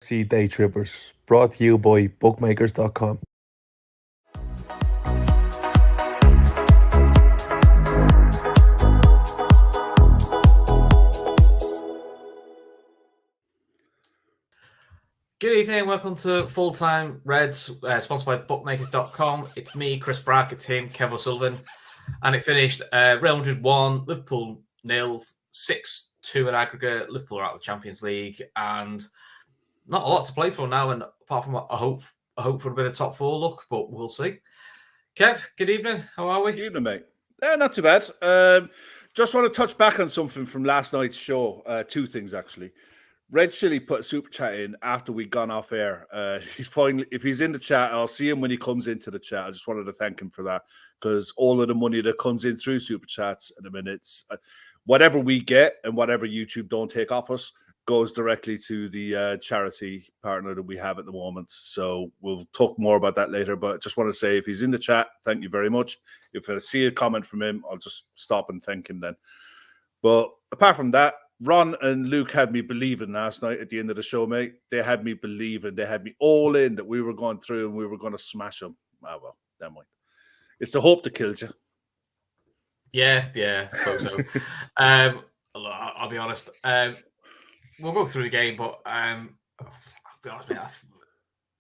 LFC Daytrippers, brought to you by bookmakers.com. Good evening, welcome to Full Time Reds, sponsored by bookmakers.com. It's me, Chris Brack, it's him, Kev O'Sullivan, and it finished Real Madrid 1, Liverpool 0, 6-2 in aggregate. Liverpool are out of the Champions League, and not a lot to play for now, and apart from a hope for a bit of top four look, but we'll see. Kev, good evening, how are we? Good evening, mate. Not too bad. Just want to touch back on something from last night's show. Two things, actually. Red Chili put a super chat in after we'd gone off air. He's finally, if he's in the chat, I'll see him when he comes into the chat. I just wanted to thank him for that, because all of the money that comes in through super chats at the minute, whatever we get and whatever YouTube don't take off us, goes directly to the charity partner that we have at the moment. So we'll talk more about that later. But just want to say, if he's in the chat, thank you very much. If I see a comment from him, I'll just stop and thank him then. But apart from that, Ron and Luke had me believing last night at the end of the show, mate. They had me believing. They had me all in that we were going through and we were going to smash them. Ah, well, never mind. It's the hope that kills you. Yeah, I suppose so. I'll be honest. We'll go through the game, but I'll be honest, mate.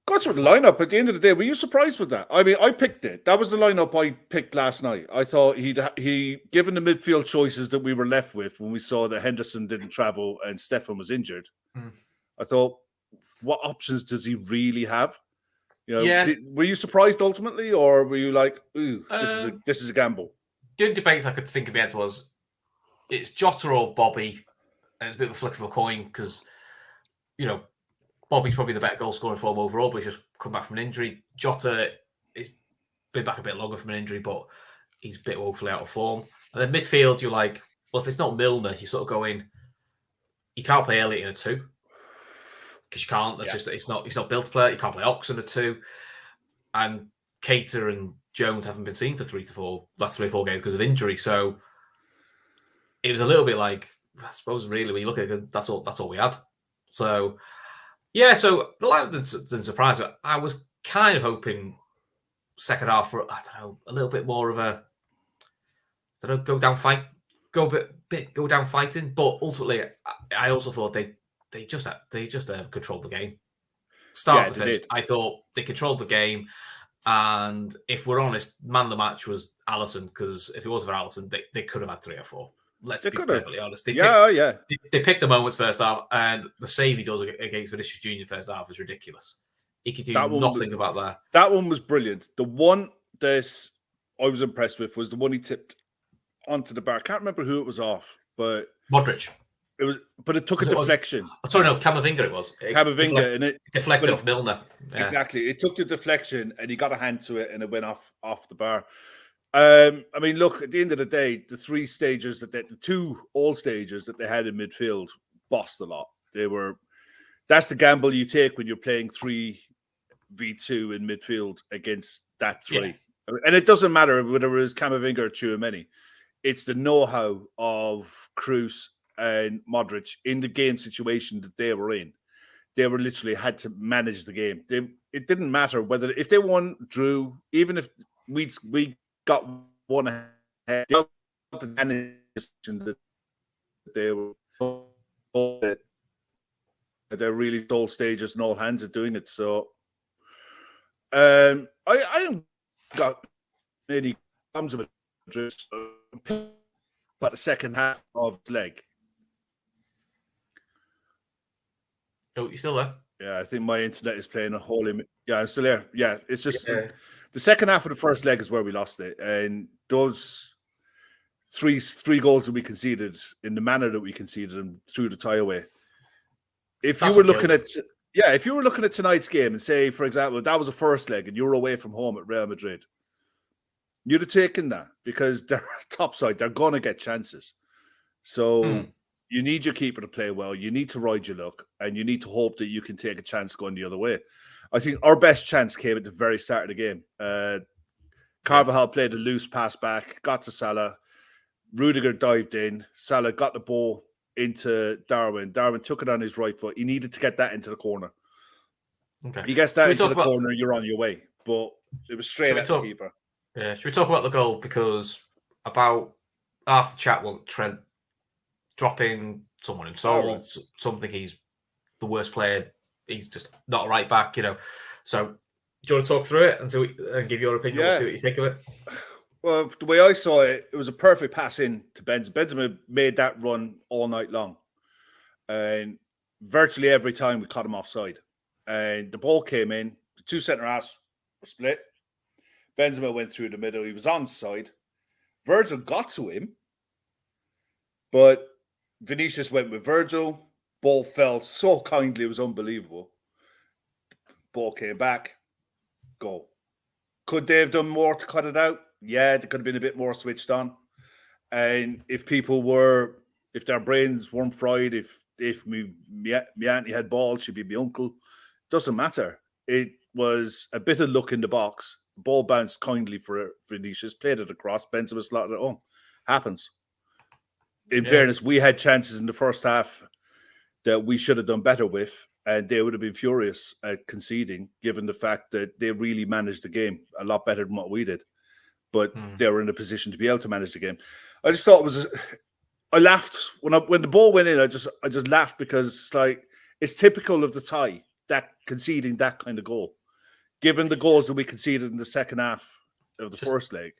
Goes for the lineup. At the end of the day, were you surprised with that? I mean, I picked it. That was the lineup I picked last night. I thought he given the midfield choices that we were left with when we saw that Henderson didn't travel and Stefan was injured. I thought, what options does he really have? You know, were you surprised ultimately, or were you like, ooh, this is a gamble? The only debates I could think of yet was it's Jota or Bobby, and it's a bit of a flick of a coin because, you know, Bobby's probably the better goal scoring form overall, but he's just come back from an injury. Jota has been back a bit longer from an injury, but he's a bit woefully out of form. And then midfield, you're like, well, if it's not Milner, you sort of go in. You can't play Elliott in a 2 because you can't. That's just he's not built to play it. You can't play Ox in a 2, and Keita and Jones haven't been seen for last 3 or 4 games because of injury. So it was a little bit like, I suppose, really, when you look at it, that's all we had. So. Yeah, so the lineup didn't surprise me. I was kind of hoping second half for, I don't know, a little bit more of a, go down fighting. But ultimately, I also thought they just controlled the game. Start to finish, I thought they controlled the game. And if we're honest, man of the match was Alisson, because if it wasn't for Alisson, they could have had 3 or 4. Let's be perfectly honest. They picked the moments first half, and the save he does against Vinicius Junior first half is ridiculous. He could do nothing about that. That one was brilliant. The one that I was impressed with was the one he tipped onto the bar. I can't remember who it was off, but Modric. It took a deflection. Camavinga it was. Camavinga, and it deflected off Milner. Yeah. Exactly. It took the deflection, and he got a hand to it, and it went off the bar. I mean, look, at the end of the day, the 3 stages the 2 all stages that they had in midfield bossed a lot. That's the gamble you take when you're playing 3v2 in midfield against that 3. Yeah. And it doesn't matter whether it was Camavinga or Tchouaméni. It's the know-how of Kroos and Modric in the game situation that they were in. They were literally had to manage the game. It didn't matter whether, if they won, drew, even if we got one ahead, that they were they're really all stages and all hands at doing it. So I haven't got any problems with it, but the second half of the leg. Oh, you still there? Yeah, I think my internet is playing a hole in. Yeah, I'm still there. Yeah, it's just the second half of the first leg is where we lost it, and those three goals that we conceded in the manner that we conceded them through the tie away. If you were looking at tonight's game and say, for example, that was a first leg and you were away from home at Real Madrid, you'd have taken that because they're top side. They're going to get chances. So you need your keeper to play well. You need to ride your luck, and you need to hope that you can take a chance going the other way. I think our best chance came at the very start of the game. Carvajal played a loose pass back, got to Salah. Rudiger dived in. Salah got the ball into Darwin. Darwin took it on his right foot. He needed to get that into the corner. Okay. He gets that into the corner, you're on your way. But it was straight at the keeper. Yeah. Should we talk about the goal? Because about after the chat, Trent dropping someone himself, something he's the worst player. He's just not a right back, So, do you want to talk through it and give your opinion? We'll see what you think of it. Well, the way I saw it, it was a perfect pass in to Benzema. Benzema made that run all night long. And virtually every time we caught him offside. And the ball came in, the two centre-halves were split. Benzema went through the middle. He was onside. Virgil got to him, but Vinicius went with Virgil. Ball fell so kindly, it was unbelievable. Ball came back. Goal. Could they have done more to cut it out? Yeah, they could have been a bit more switched on. And if their brains weren't fried, if my auntie had balls, she'd be my uncle. Doesn't matter. It was a bit of luck in the box. Ball bounced kindly for Vinicius, played it across. Benzema slotted it home. Happens. In fairness, we had chances in the first half that we should have done better with, and they would have been furious at conceding, given the fact that they really managed the game a lot better than what we did. But they were in a position to be able to manage the game. I just thought I laughed when the ball went in. I just laughed because it's typical of the tie that conceding that kind of goal, given the goals that we conceded in the second half of the first leg.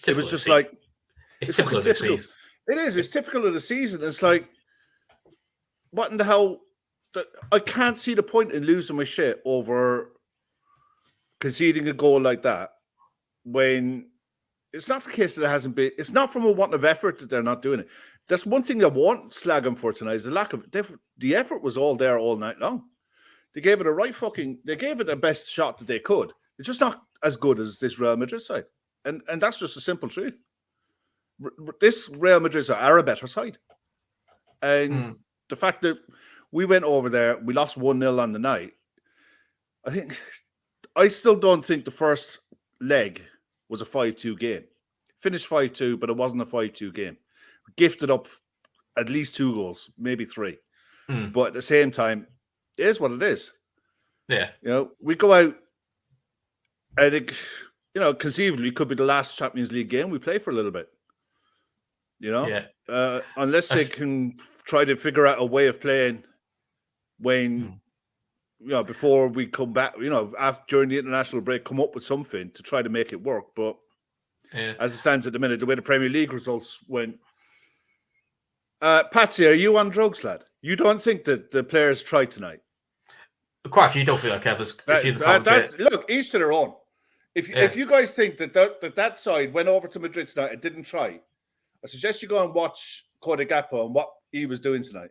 It was just it's typical of the season. It is. It's typical of the season. It's like, what in the hell? I can't see the point in losing my shit over conceding a goal like that when it's not the case that it hasn't been. It's not from a want of effort that they're not doing it. That's one thing I won't slag them for tonight is the lack of the effort was all there all night long. They gave it they gave it the best shot that they could. It's just not as good as this Real Madrid side. And that's just a simple truth. This Real Madrid side are a better side. And the fact that we went over there, we lost 1-0 on the night. I still don't think the first leg was a 5-2 game. Finished 5-2, but it wasn't a 5-2 game. Gifted up at least 2 goals, maybe 3. But at the same time, it is what it is. Yeah. We go out and conceivably could be the last Champions League game we play for a little bit. Unless they can try to figure out a way of playing when before we come back, during the international break, come up with something to try to make it work. But as it stands at the minute, the way the Premier League results went. Patsy, are you on drugs, lad? You don't think that the players tried tonight? Quite a few don't feel like Kev. Look, each to their own. If you guys think that side went over to Madrid tonight and didn't try, I suggest you go and watch Cody Gakpo and what he was doing tonight.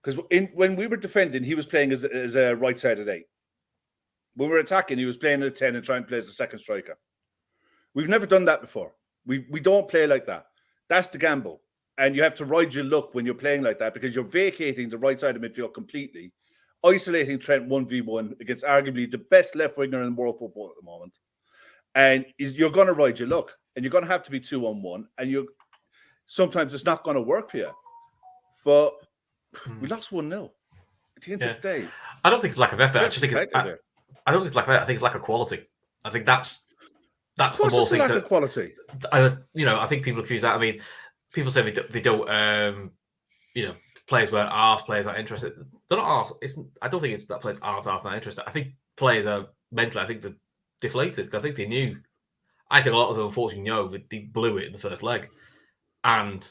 Because when we were defending, he was playing as a right-sided 8. When we were attacking, he was playing at a 10 and trying to play as a second striker. We've never done that before. We don't play like that. That's the gamble. And you have to ride your luck when you're playing like that because you're vacating the right side of midfield completely, isolating Trent 1v1 against arguably the best left winger in world football at the moment. And you're going to ride your luck. And you're going to have to be 2-on-1. And sometimes it's not going to work for you. But we lost 1-0 at the end of the day. I don't think it's lack of effort. I don't think it's lack of effort. I think it's lack of quality. I think that's the more thing. Lack of quality. I think people confuse that. I mean, people say they don't. Players weren't arse. Players aren't interested. They're not arse. I don't think it's that players aren't not interested. I think players are mentally. I think they're deflated. I think they knew. I think a lot of them unfortunately know that they blew it in the first leg, and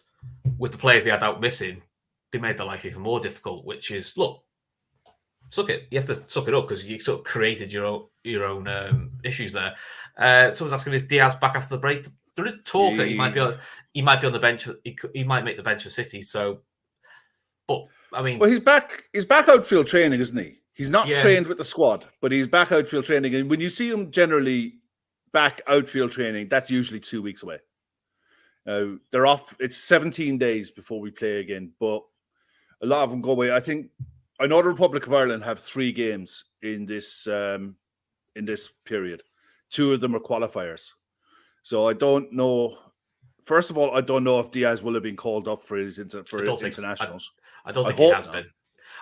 with the players they had out missing, they made their life even more difficult. Which is suck it. You have to suck it up because you sort of created your own issues there. Someone's asking, is Diaz back after the break? There is talk that he might be on the bench. He might make the bench for City. So, but I mean, well, he's back. He's back outfield training, isn't he? He's not trained with the squad, but he's back outfield training. And when you see him generally back outfield training, that's usually 2 weeks away. They're off. It's 17 days before we play again, but a lot of them go away. I know the Republic of Ireland have 3 games in this period. 2 of them are qualifiers. So I don't know. First of all, I don't know if Diaz will have been called up for his internationals. I don't think he has been.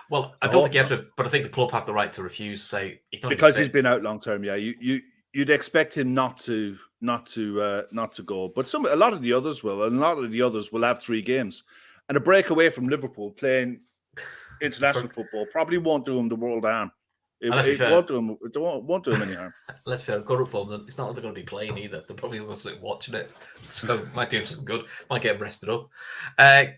Well, I don't think he has to, but I think the club have the right to refuse to say he's not because he's been out long term. Yeah, you'd expect him not to go, but a lot of the others will, and a lot of the others will have 3 games, and a break away from Liverpool playing international football probably won't do him the world harm. It won't do him any harm. Let's be fair, good up for them. It's not like they're going to be playing either. They're probably going to sit watching it. So might do some good. Might get them rested up.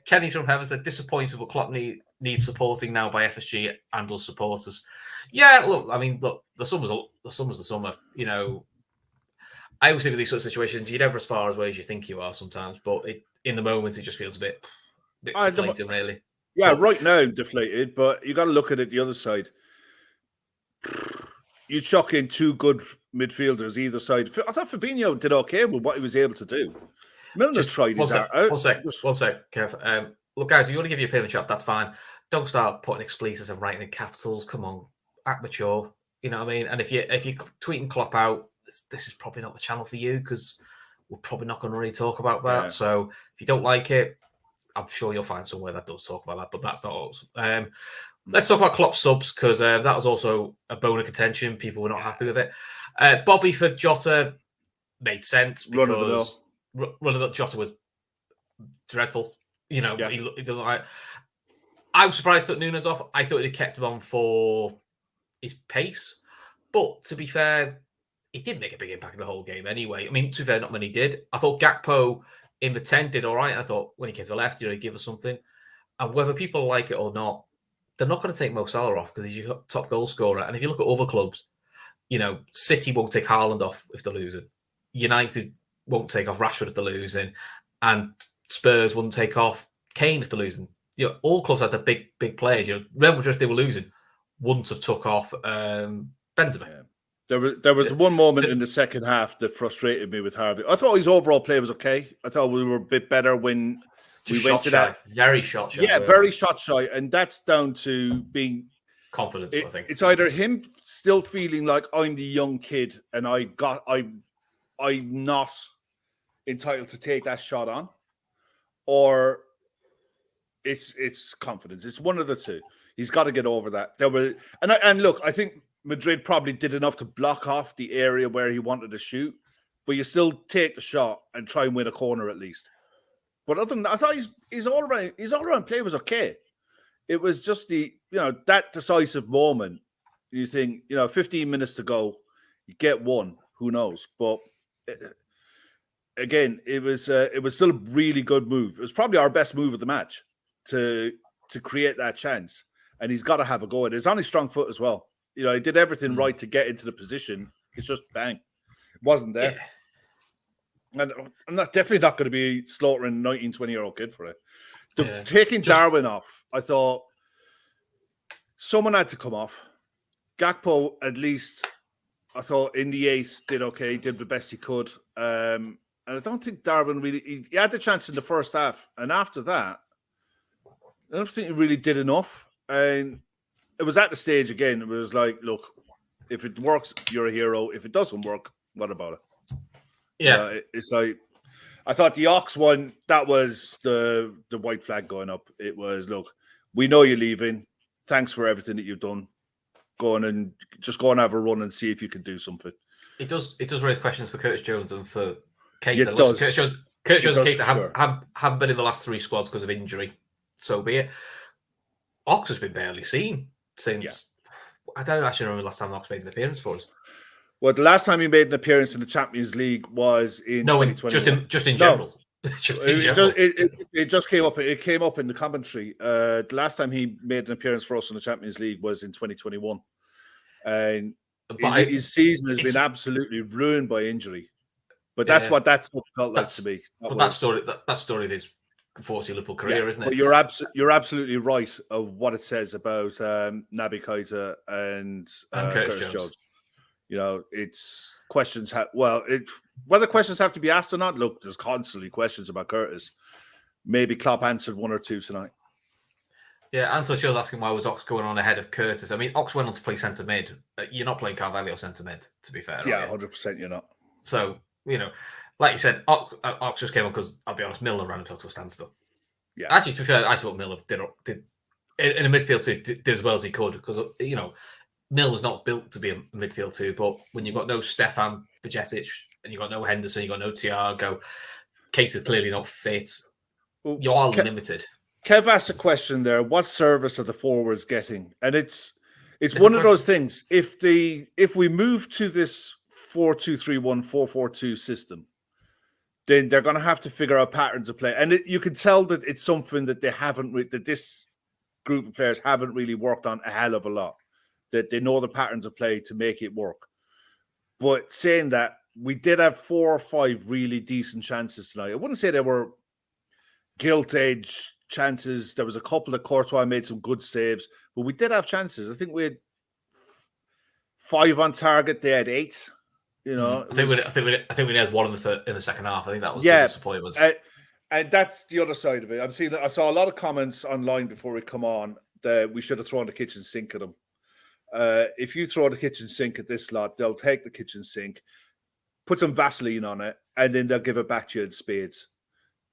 Kenny from Heaven said, disappointed, but Klopp needs supporting now by FSG and us supporters. Yeah, look, I mean, look, the summer's the summer. You know, I always think of these sort of situations, you're never as far away as you think you are sometimes, but in the moment, it just feels a bit deflating, really. Yeah, right now, deflated, but you got to look at it the other side. You chuck in 2 good midfielders either side. I thought Fabinho did okay with what he was able to do. Milner's tried his out. One sec, Kev. Look, guys, if you want to give you a payment shot, that's fine. Don't start putting expletives and writing in capitals. Come on, act mature. You know what I mean? And if you're tweeting Klopp out, this is probably not the channel for you because we're probably not going to really talk about that. Yeah. So if you don't like it, I'm sure you'll find somewhere that does talk about that, but that's not us. Let's talk about Klopp subs because that was also a bone of contention. People were not happy with it. Bobby for Jota made sense because Jota was dreadful. You know, he doesn't like. I was surprised that Nunes off. I thought he'd kept him on for his pace, but to be fair, he did make a big impact in the whole game anyway. I mean, to be fair, not many did. I thought Gakpo in the 10 did all right. I thought when he came to the left, he'd give us something. And whether people like it or not, they're not going to take Mo Salah off because he's your top goal scorer. And if you look at other clubs, City won't take Haaland off if they're losing. United won't take off Rashford if they're losing. And Spurs wouldn't take off Kane if they're losing. All clubs had the big players. Real Madrid, if they were losing, wouldn't have took off Benzema. Yeah. There was one moment in the second half that frustrated me with Harvey. I thought his overall play was okay. I thought we were a bit better when we went to that. Very shot shy. Yeah, very shot shy. And that's down to being confidence, I think. It's either him still feeling like I'm the young kid and I'm not entitled to take that shot on, or it's confidence. It's one of the two. He's got to get over that. And look, I think Madrid probably did enough to block off the area where he wanted to shoot, but you still take the shot and try and win a corner at least. But other than that, I thought his all-around play was okay. It was just that decisive moment. You think, 15 minutes to go, you get one, who knows? But again, it was still a really good move. It was probably our best move of the match to create that chance. And he's got to have a go at it. It's on his strong foot as well. He did everything right to get into the position. It's just bang. It wasn't there. Yeah. And I'm definitely not going to be slaughtering a 19, 20-year-old kid for it. Taking Darwin off, I thought someone had to come off. Gakpo, at least, I thought in the 8 did okay, did the best he could. And I don't think Darwin really... He had the chance in the first half. And after that, I don't think he really did enough. And it was at the stage again. It was like, look, if it works, you're a hero. If it doesn't work, what about it? Yeah, it's like I thought the Ox one, that was the white flag going up. It was, look, we know you're leaving. Thanks for everything that you've done. Go on and have a run and see if you can do something. It does raise questions for Curtis Jones and for Keita. It does. Curtis Jones and Keita haven't been in the last 3 squads because of injury. So be it. Ox has been barely seen since. I don't actually remember the last time Ox made an appearance for us. Well, the last time he made an appearance in the Champions League was in 2021. Just in general. It just came up. It came up in the commentary. The last time he made an appearance for us in the Champions League was in 2021, and his season has been absolutely ruined by injury. But that's what that stuff felt like to me. That story of his 40 Liverpool career, isn't it? But you're absolutely right of what it says about Naby Keita and Curtis Jones. It's questions. Whether questions have to be asked or not. Look, there's constantly questions about Curtis. Maybe Klopp answered 1 or 2 tonight. Yeah, Anto Chill's asking why was Ox going on ahead of Curtis. I mean, Ox went on to play centre mid. You're not playing Carvalho centre mid, to be fair. Yeah, 100% you're not. So, like you said, Ox just came on because, I'll be honest, Milner ran himself to a standstill. Yeah. Actually, to be fair, I thought Milner did in a midfield two did as well as he could because Milner's not built to be a midfield two, but when you've got no Stefan Bajcetic and you've got no Henderson, you've got no Thiago, Keita's clearly not fit. Well, you are limited. Kev asked a question there. What service are the forwards getting? And it's one of those things. If we move to this 4-2-3-1, 4-4-2 system, then they're going to have to figure out patterns of play. And you can tell that it's something that they haven't, that this group of players haven't really worked on a hell of a lot. That they know the patterns of play to make it work. But saying that, we did have 4 or 5 really decent chances tonight. I wouldn't say they were gilt-edged chances. There was a couple of Courtois made some good saves, but we did have chances. I think we had 5 on target. They had 8. I think we had 1 in the second half. I think that was the disappointment. And that's the other side of it. I saw a lot of comments online before we come on that we should have thrown the kitchen sink at them. If you throw the kitchen sink at this lot, they'll take the kitchen sink, put some Vaseline on it, and then they'll give it back to you in spades.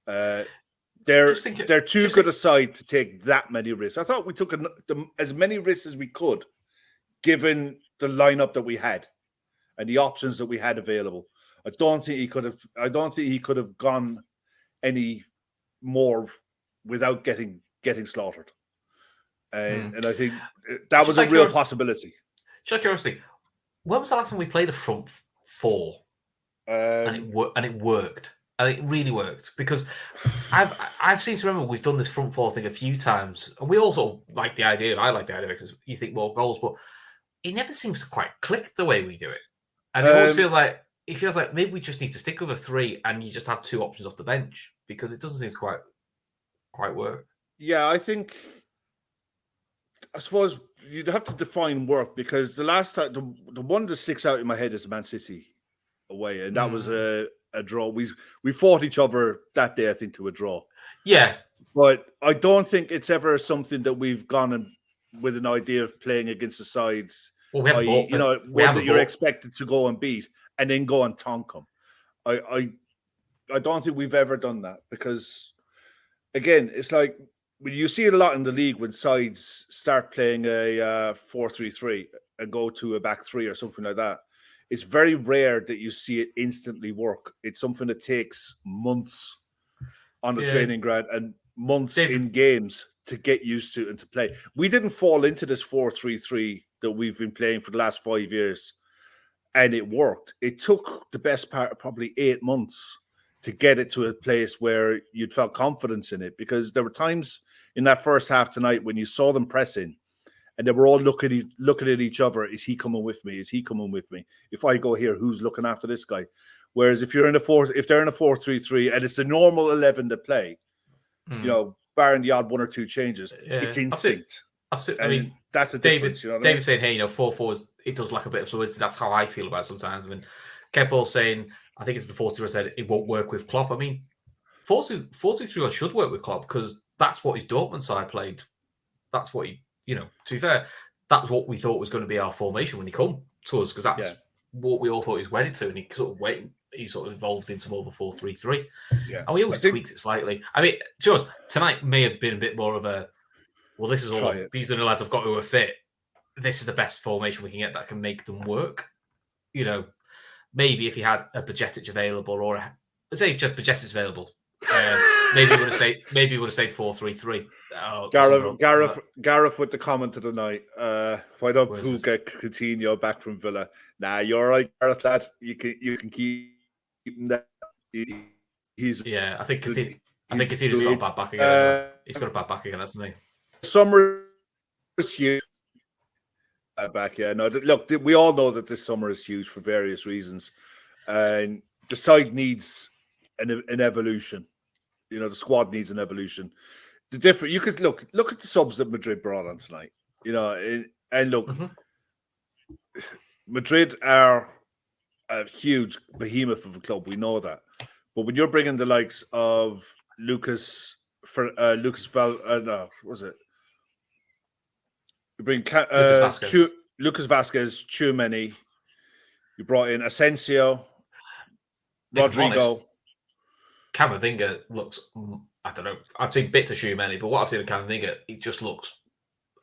They're too good a side to take that many risks. I thought we took as many risks as we could, given the lineup that we had and the options that we had available. I don't think he could have gone any more without getting slaughtered. And I think that was a real possibility. Just curiosity, when was the last time we played a front 4 and it worked? And it really worked because I've seen to remember we've done this front 4 thing a few times, and we also like the idea. I like the idea because you think more goals, but it never seems to quite click the way we do it. And it always feels like maybe we just need to stick with a 3, and you just have 2 options off the bench because it doesn't seem to quite work. Yeah, I suppose you'd have to define work because the last time the one that sticks out in my head is Man City away, and that was a draw. We fought each other that day, I think, to a draw. Yeah, but I don't think it's ever something that we've gone with an idea of playing against a side. Well, we haven't one that you're expected to go and beat and then go and tonk them. I don't think we've ever done that because, again, it's like you see it a lot in the league when sides start playing a 4-3-3 and go to a back 3 or something like that. It's very rare that you see it instantly work. It's something that takes months on the training ground and months in games to get used to and to play. We didn't fall into this 4-3-3 that we've been playing for the last 5 years, and it worked. It took the best part of probably 8 months to get it to a place where you'd felt confidence in it, because there were times in that first half tonight when you saw them pressing and they were all looking at each other. Is he coming with me? Is he coming with me? If I go here, who's looking after this guy? Whereas if they're in a 4-3-3 and it's the normal 11 to play, barring the odd 1 or 2 changes, it's instinct. I mean, that's a difference. David's saying, hey, 4-4 it does lack a bit of fluidity. That's how I feel about it sometimes. I mean, Keppel's saying, I think it's the 4-2 said it won't work with Klopp. I mean, 4-2-3-1 should work with Klopp because that's what his Dortmund side played. That's what he, to be fair, that's what we thought was going to be our formation when he come to us, because that's what we all thought he was wedded to, and he sort of evolved into more of a 4-3-3. Yeah. And we always tweaked it slightly. I mean, to us, tonight may have been a bit more of a, well, this is all, these are the lads I've got who are fit. This is the best formation we can get that can make them work. Maybe if he had a Bajcetic available, or let's say if just Bajcetic available, maybe he would have stayed 4-3-3. Gareth with the comment of the night. Find out who get Coutinho back from Villa. Nah, you're right, Gareth. Lad, you can keep him there. I think Coutinho's got a bad back again. He's got a bad back again, hasn't he? Summer is huge. Back, no. Look, we all know that this summer is huge for various reasons, and the side needs an evolution. The squad needs an evolution. You could look at the subs that Madrid brought on tonight. And look, Madrid are a huge behemoth of a club. We know that, but when you're bringing the likes of Lucas You bring Lucas Vasquez, Tchouameni. You brought in Asensio, Rodrigo. Camavinga looks, I don't know. I've seen bits of Tchouameni, but what I've seen of Camavinga, it just looks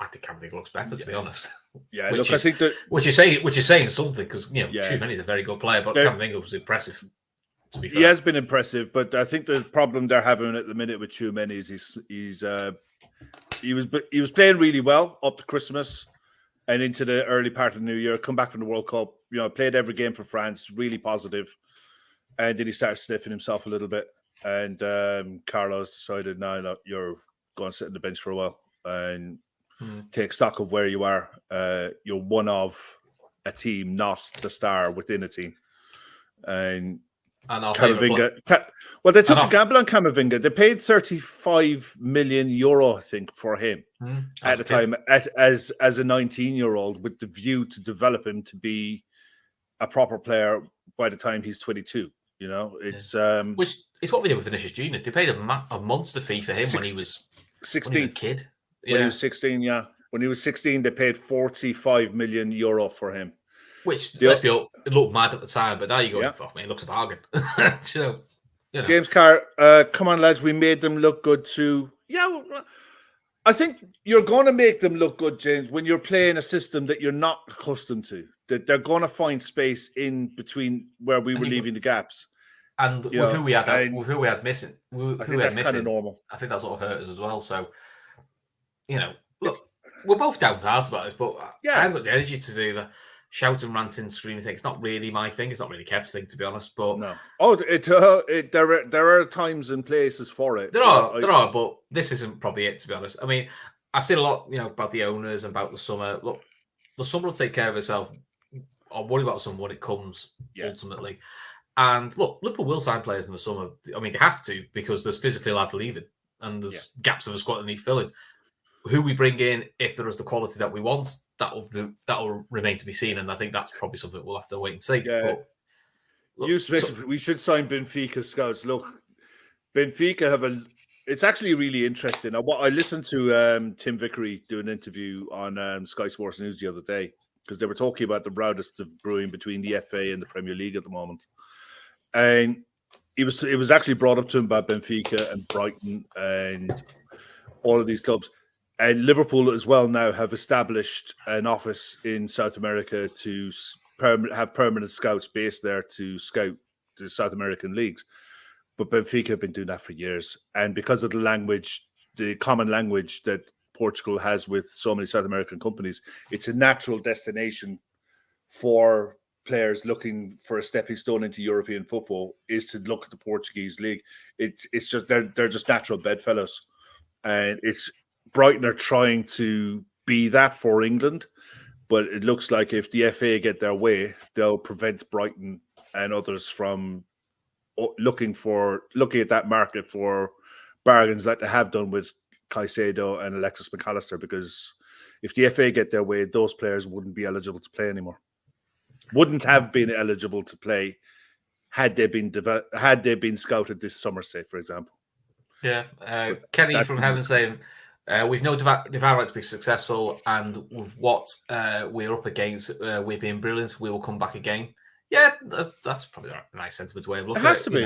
I think Camavinga looks better, to be honest. Yeah, look, I think that which you're saying something because Tchouaméni's a very good player, but Camavinga was impressive. To be fair, he has been impressive, but I think the problem they're having at the minute with Tchouaméni is he was playing really well up to Christmas and into the early part of the new year. Come back from the World Cup, played every game for France, really positive, and then he started sniffing himself a little bit. And Carlos decided, no, you're going to sit on the bench for a while and take stock of where you are. You're one of a team, not the star within a team. And Camavinga. Well, they took a gamble on Camavinga. They paid 35 million euro, I think, for him at the time as a 19-year-old, with the view to develop him to be a proper player by the time he's 22. It's which is what we did with Vinicius Junior. They paid a monster fee for him when he was 16, when he was a kid. When he was 16, when he was 16, they paid 45 million euro for him. Which, let's be honest, it looked mad at the time, but now you go, fuck me, it looks a bargain. James Carr, come on, lads, we made them look good too. Yeah, I think you're going to make them look good, James, when you're playing a system that you're not accustomed to. That they're going to find space in between where we were leaving the gaps. And with who we had missing, I think that's kind of normal. I think that's what hurt us as well. So, look, we're both down about this, but I haven't got the energy to do the shouting, ranting, screaming thing. It's not really my thing. It's not really Kev's thing, to be honest. But no. Oh, there are times and places for it. There are, but this isn't probably it, to be honest. I mean, I've seen a lot, about the owners and about the summer. Look, the summer will take care of itself. I'll worry about the summer when it comes, ultimately. And look, Liverpool will sign players in the summer. I mean, they have to because there's physically lads leaving and there's gaps of the squad that need filling. Who we bring in, if there is the quality that we want, that will remain to be seen. And I think that's probably something we'll have to wait and see. Yeah. But, look, we should sign Benfica scouts. Look, Benfica it's actually really interesting. I listened to Tim Vickery do an interview on Sky Sports News the other day because they were talking about the routest of brewing between the FA and the Premier League at the moment. And it was actually brought up to him about Benfica and Brighton and all of these clubs. And Liverpool as well now have established an office in South America to have permanent scouts based there to scout the South American leagues. But Benfica have been doing that for years. And because of the language, the common language that Portugal has with so many South American companies, it's a natural destination for players looking for a stepping stone into European football is to look at the Portuguese league. It's just they're just natural bedfellows, and Brighton are trying to be that for England, but it looks like if the FA get their way, they'll prevent Brighton and others from looking at that market for bargains like they have done with Caicedo and Alexis McAllister, because if the FA get their way, those players wouldn't be eligible to play anymore. Wouldn't have been eligible to play had they been scouted this summer, say, for example. Yeah. Kenny from Heaven saying, we've no desire to be successful, and with what we're up against, we're being brilliant. We will come back again. Yeah, that's probably a nice sentiment way of looking at it. It has to be.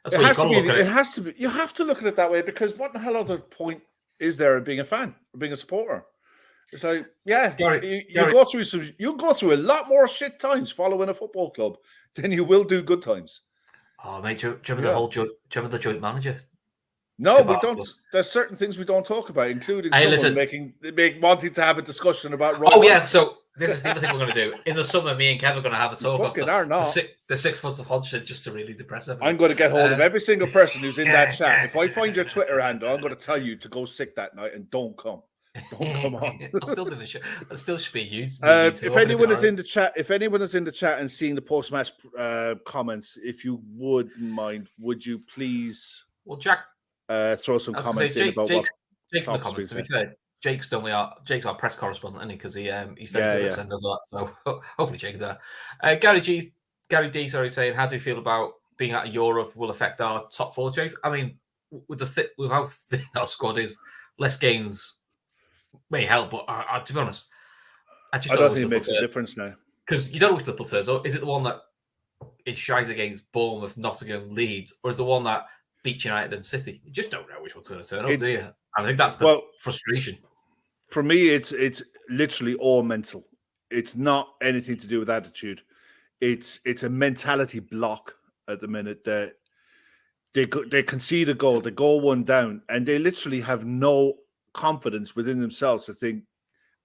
That's what you've got to look at it. It has to be. You have to look at it that way, because what the hell other point is there of being a fan, or being a supporter? It's like, you'll go through a lot more shit times following a football club than you will do good times. Oh, mate, do you remember the joint manager? No, we don't. There's certain things we don't talk about, including wanting to have a discussion about. So this is the other thing we're going to do in the summer. Me and Kev are going to have a talk about the 6 foot of Hodgson, just to really depress everyone. I'm going to get hold of every single person who's in that chat. If I find your Twitter handle, I'm going to tell you to go sick that night and don't come. Don't come on. I'll still do the show. I'll still speak you. If anyone is in the chat and seeing the post-match comments, if you wouldn't mind, would you please? Well, Jack. Throw some comments in about what Jake's in the comments. To be fair, Jake's our press correspondent, isn't he? Because he's very good at sending us that. So hopefully Jake is there. Gary D, saying, how do you feel about being out of Europe will affect our top 4, Jakes? I mean, with how thin our squad is, less games may help, but to be honest, I don't think it makes a difference now. Because you don't know which Liverpool turns up. Is it the one that is shies against Bournemouth, Nottingham, Leeds, or is the one that beat United and City? You just don't know which one's going to turn up, do you? I think that's the frustration. For me, it's literally all mental. It's not anything to do with attitude. It's a mentality block at the minute that they concede a goal, they go one down, and they literally have no confidence within themselves to think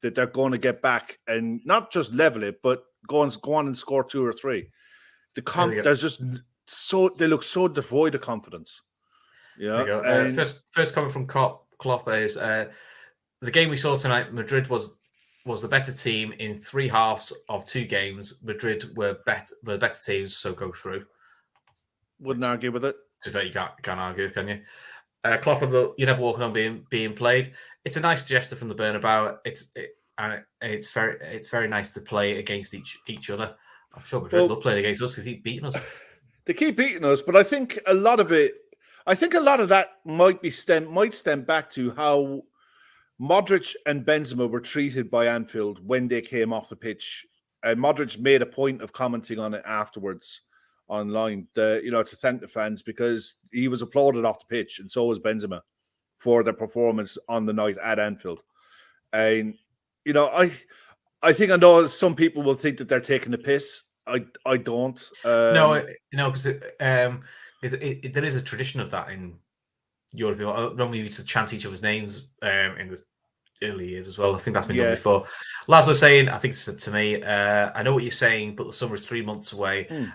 that they're going to get back and not just level it, but go on and score 2 or 3. There's just they look so devoid of confidence. Yeah. First comment from Klopp is the game we saw tonight. Madrid was the better team in 3 halves of 2 games. Madrid were better teams, so go through. Wouldn't argue with it. You can't argue, can you? Klopp, you never walking on being played. It's a nice gesture from the Bernabeu. It's very nice to play against each other. I'm sure Madrid love playing against us because they keep beating us. They keep beating us, but I think a lot of that might stem back to how Modric and Benzema were treated by Anfield when they came off the pitch. And Modric made a point of commenting on it afterwards online, to thank the fans because he was applauded off the pitch, and so was Benzema for their performance on the night at Anfield. And I think I know some people will think that they're taking the piss. I don't. No, because there is a tradition of that in Europe. Normally, we used to chant each other's names in the early years as well. I think that's been done before. Laszlo saying, I think to me, I know what you're saying, but the summer is 3 months away and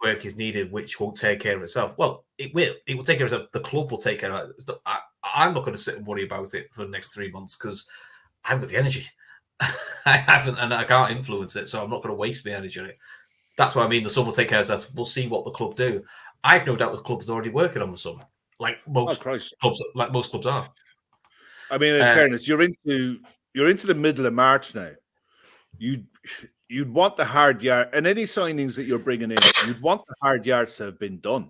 work is needed, which won't take care of itself. Well, it will. It will take care of itself. The club will take care of it. I'm not going to sit and worry about it for the next 3 months because I haven't got the energy. I haven't, and I can't influence it, so I'm not going to waste my energy on it. That's what I mean. The summer will take care of itself. We'll see what the club do. I've no doubt the club is already working on the summer, like most clubs are. I mean, in fairness, you're into the middle of March now. You'd want the hard yard, and any signings that you're bringing in, you'd want the hard yards to have been done.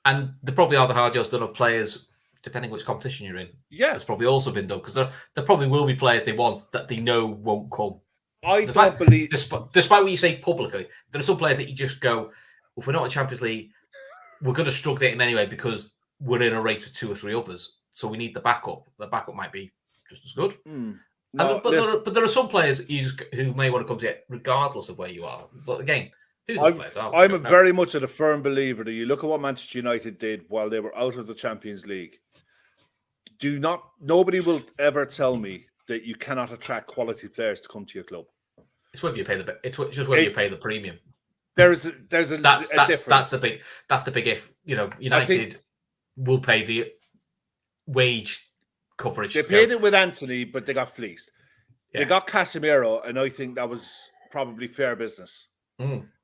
And there probably are the hard yards done of players, depending which competition you're in. Yeah, it's probably also been done because there probably will be players they want that they know won't come. I don't believe, despite what you say publicly, there are some players that you just go, if we're not in Champions League, we're going to struggle to get him anyway because we're in a race with 2 or 3 others. So we need the backup. The backup might be just as good. But there are some players who may want to come to it regardless of where you are. But again, who those players are? I'm very much a firm believer that you look at what Manchester United did while they were out of the Champions League. Nobody will ever tell me that you cannot attract quality players to come to your club. It's whether you pay you pay the premium. There's a difference. That's the big if. United will pay the wage coverage. They paid it with Anthony, but they got fleeced. Yeah. They got Casemiro, and I think that was probably fair business.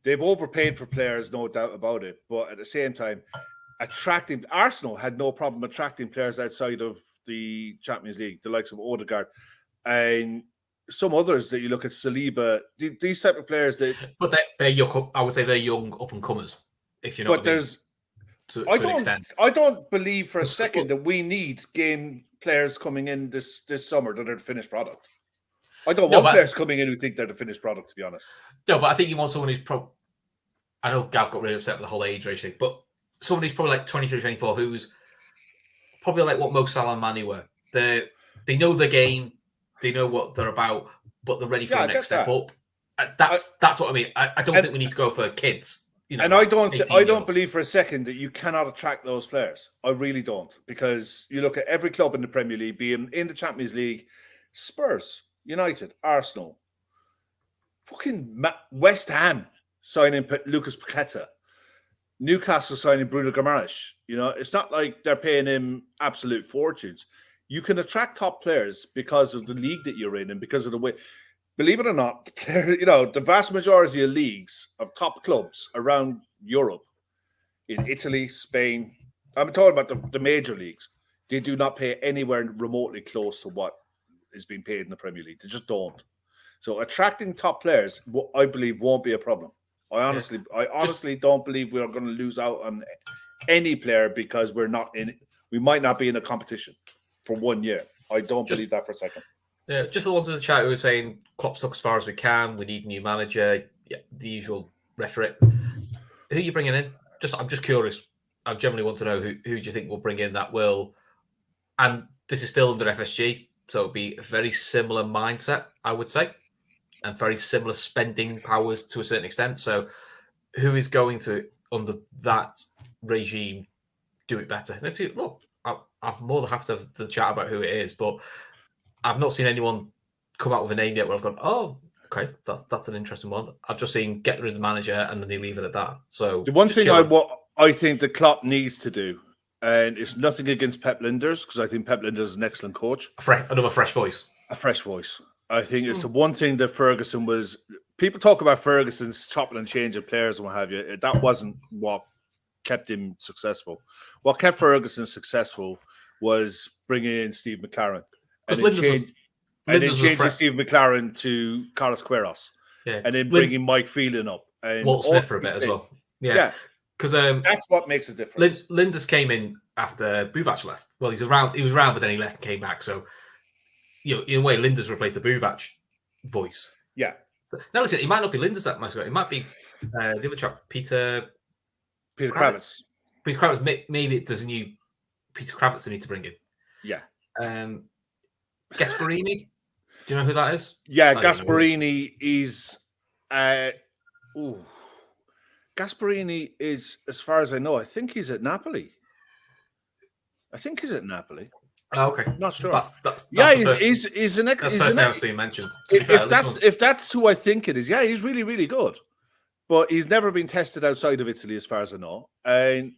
They've overpaid for players, no doubt about it. But at the same time, Arsenal had no problem attracting players outside of the Champions League, the likes of Odegaard and some others that you look at, Saliba, these type of players but they're young. I would say they're young up and comers. If you know, but what I mean. To an extent. I don't believe for a second that we need game players coming in this summer that are the finished product. I don't want players coming in who think they're the finished product, to be honest. No, but I think you want someone who's I know Gav got really upset with the whole age race thing, but someone who's probably like 23, 24, who's probably like what Mo Salah and Mane were. They know the game, they know what they're about, but they're ready for the next step up. That's what I mean. I don't think we need to go for kids. And I don't believe for a second that you cannot attract those players. I really don't, because you look at every club in the Premier League, being in the Champions League, Spurs, United, Arsenal, fucking West Ham signing Lucas Paqueta, Newcastle signing Bruno Guimaraes. It's not like they're paying him absolute fortunes. You can attract top players because of the league that you're in and because of the way. Believe it or not, the vast majority of leagues of top clubs around Europe, in Italy, Spain, I'm talking about the major leagues, they do not pay anywhere remotely close to what is being paid in the Premier League. They just don't. So attracting top players, I believe, won't be a problem. I honestly don't believe we are going to lose out on any player because we might not be in a competition for 1 year. I don't believe that for a second. Yeah, just the ones in the chat who were saying Klopp stuck as far as we can. We need a new manager. Yeah, the usual rhetoric. Who are you bringing in? I'm just curious. I generally want to know who do you think we'll bring in that will. And this is still under FSG, So it'd be a very similar mindset, I would say, and very similar spending powers to a certain extent. So who is going to, under that regime, do it better? And if you look, I'm more than happy to have the chat about who it is, but I've not seen anyone come out with a name yet where I've gone, oh, okay, that's an interesting one. I've just seen get rid of the manager and then they leave it at that. So the one thing I think the Klopp needs to do, and it's nothing against Pep Linders, because I think Pep Linders is an excellent coach. Another fresh voice. A fresh voice. I think it's the one thing that Ferguson was. People talk about Ferguson's chopping and changing players and what have you. That wasn't what kept him successful. What kept Ferguson successful was bringing in Steve McLaren. And then changing Steve McLaren to Carlos Queiroz. Yeah. And then bringing Mike Phelan up. And Walt Smith for a bit as well. Yeah. Because that's what makes a difference. Linders came in after Buvac left. Well, he was around, but then he left and came back. So, in a way, Linders replaced the Buvac voice. Yeah. So, now, listen, it might not be Linders that much. It might be the other chap, Peter Kravitz. Peter Kravitz. Maybe there's a new Peter Kravitz they need to bring in. Yeah. Gasparini. Do you know who that is? Yeah, Gasparini is. Gasparini is, as far as I know, I think he's at Napoli. Oh, okay. Not sure. That's he's an that's the first name I've seen mentioned. If that's who I think it is, yeah, he's really, really good. But he's never been tested outside of Italy, as far as I know. And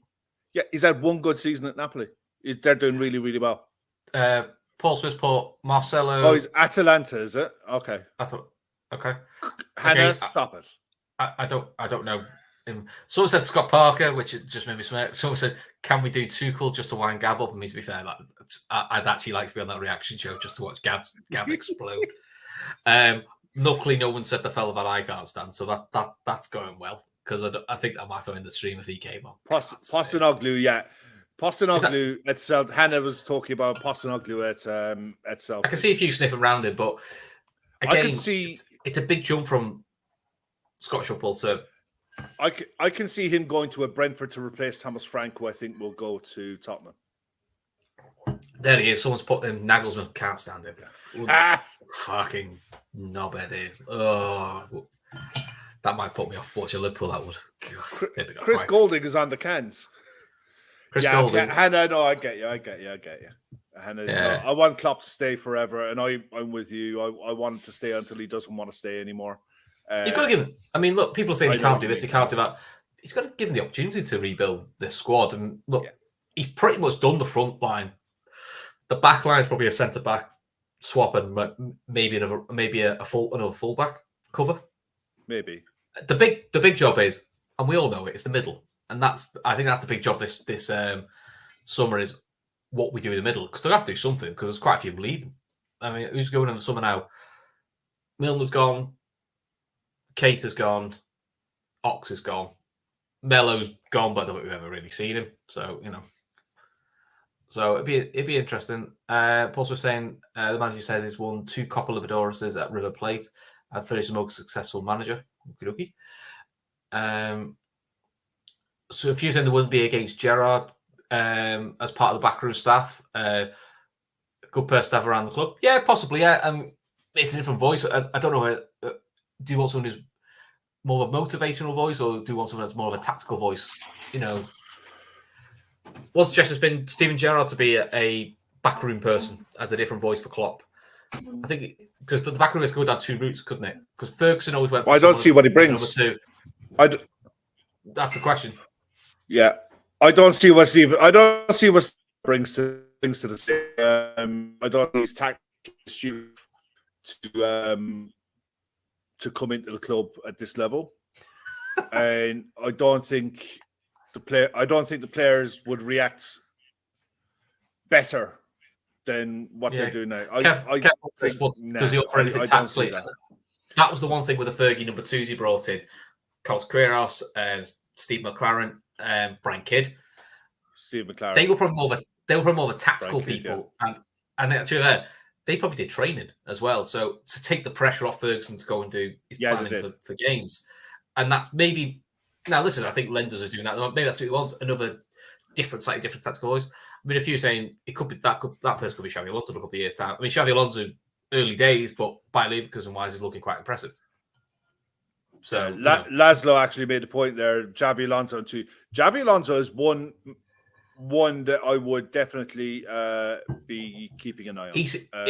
yeah, he's had one good season at Napoli. They're doing really, really well. Paul Smith's put Marcelo. Oh, he's Atalanta, is it? Okay. I thought. Okay. Hannah, stop it. I don't know. Someone said Scott Parker, which just made me smirk. Someone said, "Can we do Tuchel just to wind Gab up?" And me, to be fair, I'd actually like to be on that reaction show just to watch Gab explode. Luckily, no one said the fella that I can't stand, so that's going well, because I think that might have in the stream if he came on. Postecoglou, yeah. Postecoglou at Hannah was talking about Postecoglou at Celtic. I can see a few sniffing around it, but again, I can see it's a big jump from Scottish football. So I can see him going to a Brentford to replace Thomas Frank, who I think will go to Tottenham. There he is. Someone's put him. Nagelsmann can't stand him. Fucking knobhead. Oh, that might put me off watching Liverpool. That would. God, Chris Golding is on the cans. Golding. Hannah, no, I get you. Hannah, no, I want Klopp to stay forever, and I'm with you. I want him to stay until he doesn't want to stay anymore. You've got to give him. I mean, look, people say he can't do this, he can't do that. He's got to give him the opportunity to rebuild this squad. And look, he's pretty much done the front line. The back line is probably a centre back swap and maybe another fullback cover. Maybe the big job is, and we all know it's the middle, and I think that's the big job this summer is what we do in the middle, because they'll have to do something, because there's quite a few leaving. I mean, who's going in the summer now? Milner's gone. Keita's gone. Ox is gone. Melo's gone, but I don't think we've ever really seen him. So, So it'd be interesting. Paul was saying the manager said he's won 2 Copa Libertadores at River Plate and finished the most successful manager. Okie dokie. So if you're saying there wouldn't be against Gerrard as part of the backroom staff, good person to have around the club. Yeah, possibly. Yeah, it's a different voice. I don't know. Do you want someone who's more of a motivational voice, or do you want someone that's more of a tactical voice? One suggestion has been Steven Gerrard to be a backroom person as a different voice for Klopp. I think because the backroom is go down 2 routes, couldn't it? Because Ferguson always went. I don't see what he brings. That's the question. Yeah, I don't see what Steve brings to the. I don't think he's tactical to come into the club at this level, and I don't think the players would react better than what they're doing now. Does he offer anything tactically? That was the one thing with the Fergie number 2s he brought in: Carlos Queiroz, Steve McLaren, Brian Kidd. Steve McLaren. They were probably more of a tactical people, and actually they probably did training as well. So to take the pressure off Ferguson to go and do his planning for games. And that's maybe, now listen, I think Lenders is doing that. Maybe that's what he wants, another slightly different tactical voice. I mean, if you're saying it could be that person could be Xabi Alonso in a couple of years' time. I mean, Xabi Alonso early days, but by Leverkusen wise is looking quite impressive. So Laszlo actually made the point there. Xabi Alonso too. Xabi Alonso is one that I would definitely be keeping an eye on.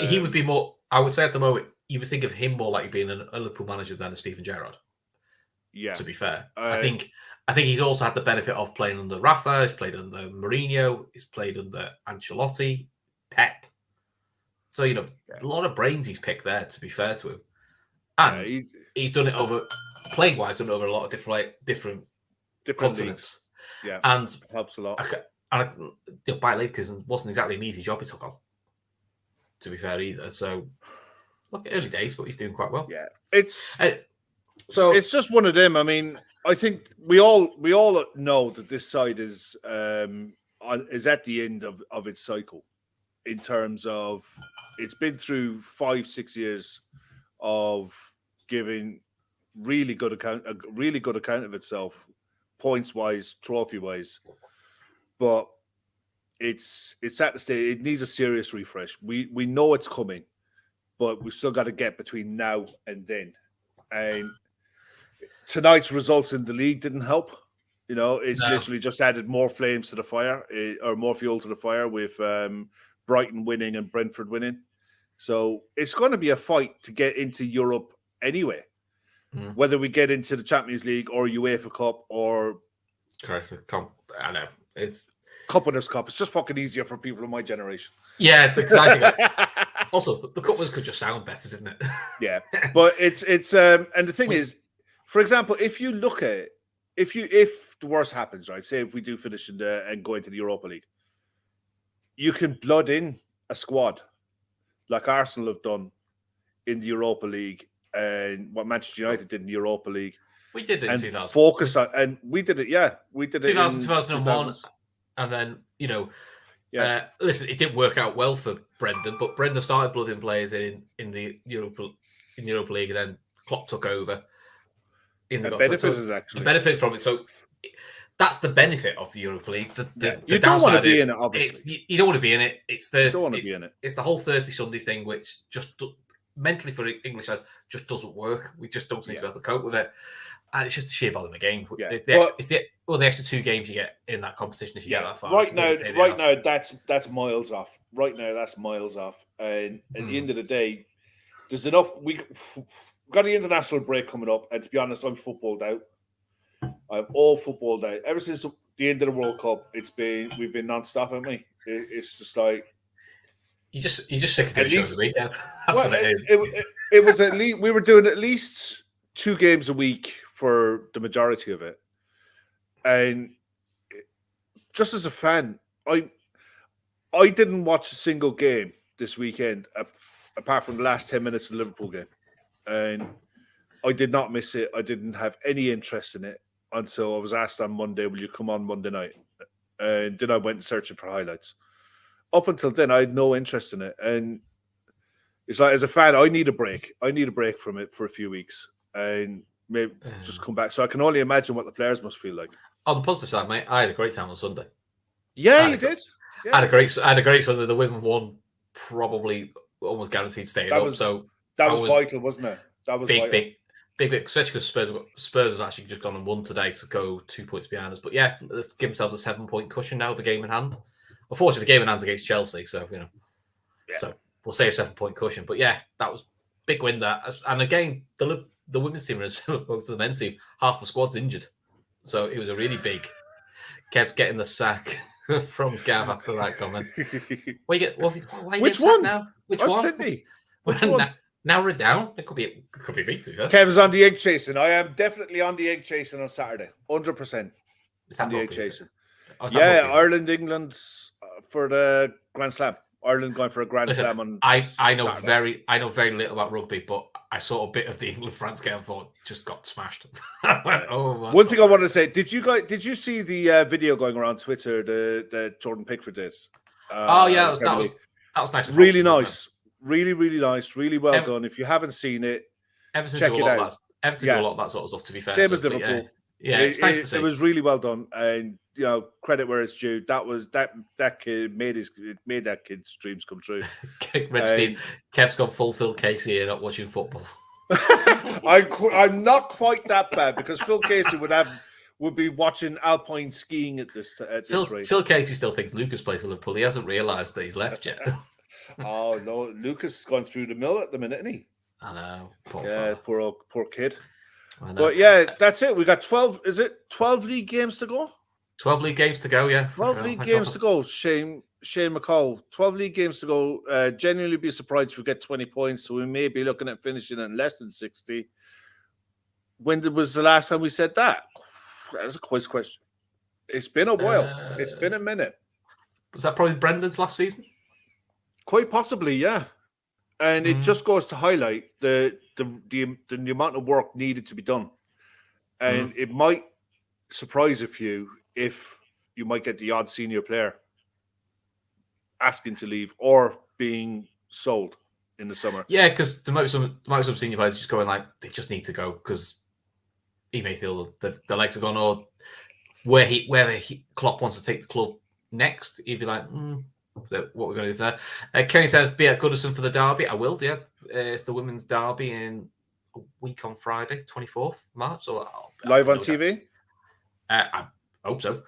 He would be more. I would say at the moment you would think of him more like being a Liverpool manager than a Steven Gerrard. Yeah. To be fair, I think he's also had the benefit of playing under Rafa. He's played under Mourinho. He's played under Ancelotti, Pep. So a lot of brains he's picked there. To be fair to him, and he's done it over playing wise. Done it over a lot of different continents. Yeah, and helps a lot. And Bayer Leverkusen wasn't exactly an easy job he took on. To be fair, either. So look, early days, but he's doing quite well. Yeah, it's just one of them. I mean, I think we all know that this side is at the end of its cycle, in terms of it's been through 5-6 years of giving really good account of itself, points wise, trophy wise, but it's at the stage it needs a serious refresh. We know it's coming, but we've still got to get between now and then. And tonight's results in the league didn't help. It's literally just added more flames to the fire, or more fuel to the fire, with Brighton winning and Brentford winning. So it's going to be a fight to get into Europe anyway, whether we get into the Champions League or UEFA Cup or I know it's Cup Winners' Cup. It's just fucking easier for people of my generation. Yeah, it's exactly. Also, the Cup Winners could just sound better, didn't it? Yeah, but it's and the thing is, for example, if you look at it, if the worst happens, right? Say if we do finish and go into the Europa League, you can blood in a squad like Arsenal have done in the Europa League and what Manchester United did in the Europa League. We did it in 2000. Focus on, and we did it. Yeah, we did 2000, it in 2001, and then listen, it didn't work out well for Brendan, but Brendan started blooding players in the Europa League, and then Klopp took over. Benefited from it. So that's the benefit of the Europa League. You don't want to be in it, obviously. You don't want to be in it. It's Thursday. You don't want to be in it. It's the whole Thursday Sunday thing, which just mentally for English sides just doesn't work. We just don't seem to be able to cope with it, and it's just the sheer volume of the game. Yeah. The extra 2 games you get in that competition if you get that far. Right now, that's miles off. Right now, that's miles off. And at the end of the day, there's enough. We've got the international break coming up, and to be honest, I'm footballed out. I'm all footballed out. Ever since the end of the World Cup, we've been non-stop, haven't we? It's just like you're just sick of doing shows a weekend. That's what it is. It was at least we were doing at least 2 games a week for the majority of it, and just as a fan, I didn't watch a single game this weekend apart from the last 10 minutes of the Liverpool game, and I did not miss it. I didn't have any interest in it until I was asked on Monday, will you come on Monday night? And then I went searching for highlights. Up until then, I had no interest in it. And it's like, as a fan, I need a break. I need a break from it for a few weeks and maybe just come back. So I can only imagine what the players must feel like. On the positive side, mate, I had a great time on Sunday. Yeah, you did. Yeah. I had a great Sunday. The women won probably almost guaranteed staying up. So that was vital, wasn't it? That was big, especially because Spurs have actually just gone and won today to go 2 points behind us. But yeah, let's give themselves a 7-point cushion now, the game in hand. Unfortunately, the game in hand's against Chelsea, so so we'll say a 7-point cushion. But yeah, that was big win that. And again, the women's team is opposed to the men's team. Half the squad's injured, so it was a really big. Kev's getting the sack from Gav after that comment. Which one? Now? Which one? Which one? Narrow it down. It could be big too. Kev's on the egg chasing. I am definitely on the egg chasing on Saturday. 100% on the egg chasing. Yeah, Ireland, England for the Grand Slam. Ireland going for a Grand Slam on. I know Saturday. very little about rugby, but I saw a bit of the England-France game and thought just got smashed. One thing I wanted to say: did you see the video going around Twitter that Jordan Pickford did? That was nice. Really nice. Really, really nice. Really well done. If you haven't seen it, Everton check do it out. Everton do a lot of that sort of stuff, to be fair. Same as Liverpool. Yeah, it's nice to see. It was really well done, and credit where it's due. That kid made that kid's dreams come true. Red Steve, Kev's gone full Phil Casey here, not watching football. I'm not quite that bad because Phil Casey would be watching alpine skiing at this rate. Phil Casey still thinks Lucas plays for Liverpool. He hasn't realised that he's left yet. Oh no, Lucas has gone through the mill at the minute, isn't he? I know. Poor kid. But yeah, that's it. We got 12. Is it 12 league games to go? 12 league games to go. Yeah, 12 league games to go. Shane McCall. 12 league games to go. Genuinely be surprised if we get 20 points. So we may be looking at finishing in less than 60. When was the last time we said that? That's a quiz question. It's been a while. It's been a minute. Was that probably Brendan's last season? Quite possibly, yeah. And it just goes to highlight the amount of work needed to be done. And it might surprise a few if you might get the odd senior player asking to leave or being sold in the summer. Yeah, because there might be some senior players just going like, they just need to go because he may feel the legs are gone, or wherever Klopp wants to take the club next, he'd be like, what we're going to do there. Kenny says, be at Goodison for the derby. I will, yeah. It's the women's derby in a week on Friday, 24th March. So live on TV? I hope so.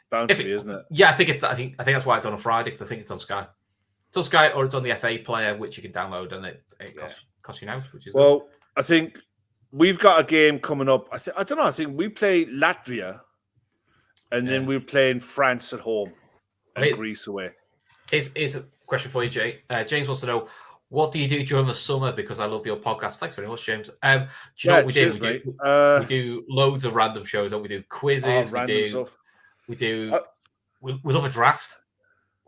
Bound to be, isn't it? Yeah, I think that's why it's on a Friday, because I think it's on Sky. It's on Sky, or it's on the FA player, which you can download, and it costs you now, which is well. Good. I think we've got a game coming up. I don't know. I think we play Latvia, and then we're playing France at home. And Greece away. Here's a question for you, Jay. James wants to know, what do you do during the summer? Because I love your podcast. Thanks very much, James. Do you know what we do? We do loads of random shows. We do quizzes. We love a draft.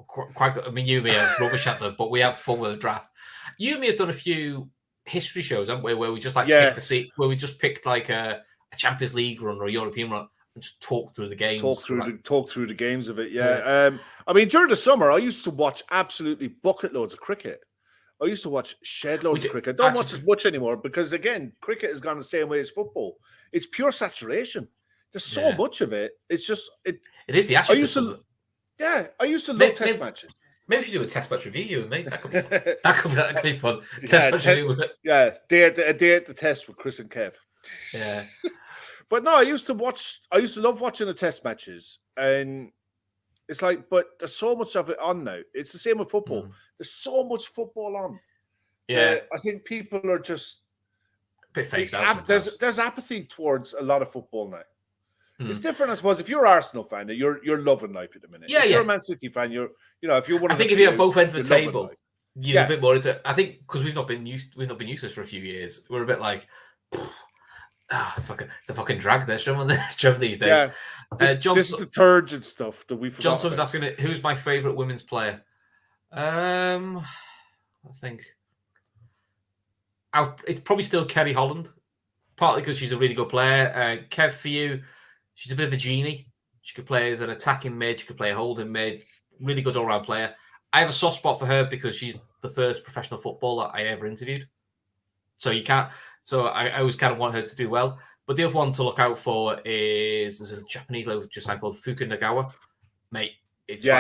Quite good. I mean, you and me are rubbish at them, but we have fun with a draft. You and me have done a few history shows, haven't we? Where we just picked the seat, where we just picked like a Champions League run or a European run. And just talk through the games. Talk through the games of it. Yeah. I mean, during the summer, I used to watch absolutely bucket loads of cricket. I used to watch shed loads of cricket. I don't watch as much anymore because, again, cricket has gone the same way as football. It's pure saturation. There's so much of it. It's just it is the Ashes. I used to love test matches. Maybe if you do a test match review, you and me, that could be fun. that could be fun. Test match review. Day at the test with Chris and Kev. Yeah. But no, I used to love watching the test matches, and it's like, but there's so much of it on now. It's the same with football. There's so much football on. Yeah, I think people are just a bit phased out. There's apathy towards a lot of football now. It's different, I suppose. If you're an Arsenal fan, you're loving life at the minute. If you're a Man City fan, if you're one of I think if you're at both ends of the table, you're a bit more into. I think because we've not been used to this for a few years. We're a bit like. It's a fucking drag there, Sean, these days. Yeah. This is the turgid stuff that we forgot. Johnson was asking it, who's my favourite women's player? I think it's probably still Kerry Holland, partly because she's a really good player. Kev, for you, she's a bit of a genie. She could play as an attacking mid, she could play a holding mid, really good all-round player. I have a soft spot for her because she's the first professional footballer I ever interviewed. So I always kind of want her to do well. But the other one to look out for is there's a Japanese lady just called Fuku Nagawa. Mate,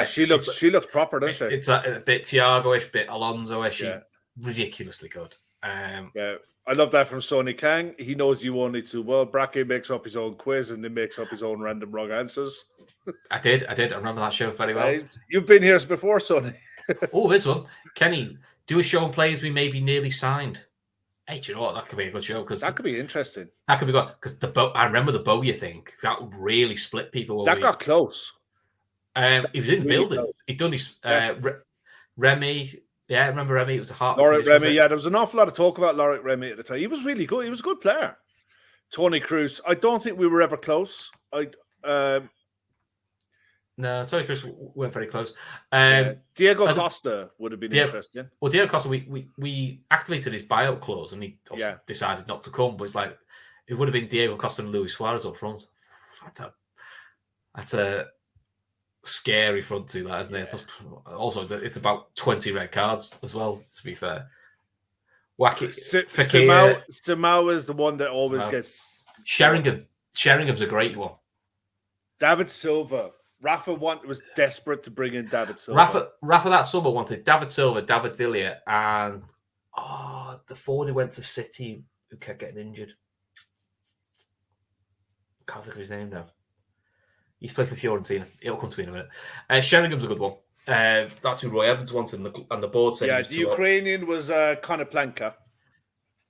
she looks proper, doesn't she? It's a bit Thiago-ish, bit Alonso-ish. She's ridiculously good. I love that from Sonny Kang. He knows you only too well. Bracky makes up his own quiz and then makes up his own random wrong answers. I did. I remember that show very well. You've been here before, Sonny. Oh, this one. Kenny, do a show on players we maybe nearly signed. Hey, do you know what? That could be a good show. That could be interesting. That could be good. Because I remember the Bowyer thing. That really split people. That got close. He was in the building. Close. He'd done his Remy. Yeah, I remember Remy. It was a heart. Lorik Remy. Yeah, there was an awful lot of talk about Lorik Remy at the time. He was really good. He was a good player. Tony Cruz. I don't think we were ever close. No, Tony Cruz weren't very close. Diego Costa would have been interesting. Well, Diego Costa, we activated his buyout clause and he decided not to come. But it's like it would have been Diego Costa and Luis Suarez up front. That's a scary front two, that, isn't it? Also, it's about 20 red cards as well, to be fair. Wacky. Samau is the one that always gets... Sheringham. Sheringham's a great one. David Silva. Rafa was desperate to bring in David Silva. Rafa that summer wanted David Silva, David Villa, and the forward who went to City who kept getting injured. Can't think of his name now. He's played for Fiorentina. It'll come to me in a minute. Sheringham's a good one. That's who Roy Evans wanted, and the board said. Yeah, the Ukrainian was Konoplanka.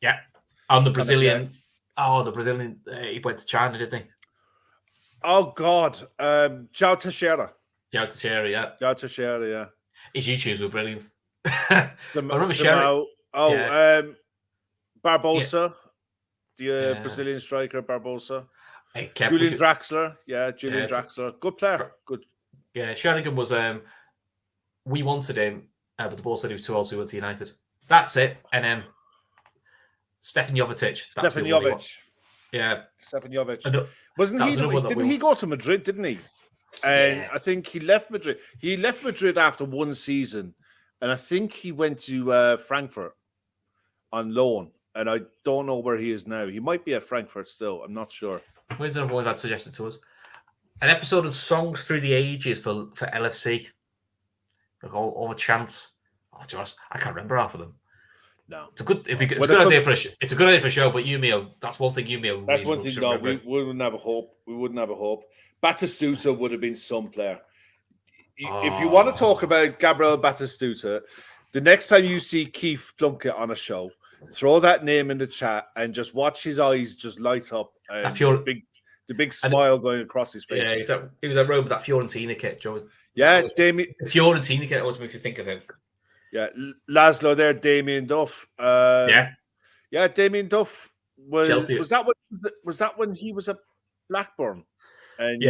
Yeah, and the Brazilian. The Brazilian. He went to China, didn't he? Oh God, João Teixeira. João Teixeira, yeah. João Teixeira, yeah. His YouTubes were brilliant. I remember Sheringham. Barbosa, the Brazilian striker, Barbosa. Hey, Julian Draxler, Julian Draxler, good player, good. Yeah, Sheringham was. We wanted him, but the board said he was too old, so he went to United. That's it. And Stefan Jovetic. Stefan Jovic. Yeah, Stefan Jovic. Wasn't he? Didn't he go to Madrid? Didn't he? And I think he left Madrid. He left Madrid after one season, and I think he went to Frankfurt on loan. And I don't know where he is now. He might be at Frankfurt still. I'm not sure. Where's another one that suggested to us? An episode of Songs Through the Ages for LFC. Like all the chants. Oh, Josh, I can't remember half of them. No, it's a good idea for it's a good idea for a show. But that's one thing That's one thing. No, we wouldn't have a hope. We wouldn't have a hope. Batistuta would have been some player. If you want to talk about Gabriel Batistuta, the next time you see Keith Plunkett on a show, throw that name in the chat and just watch his eyes just light up. And the big smile going across his face. Yeah, he was at Rome with that Fiorentina kit, Joe. Yeah, the Fiorentina kit always makes you think of him. Yeah, Laszlo there, Damien Duff. Damien Duff was Chelsea. Was that when he was at Blackburn? And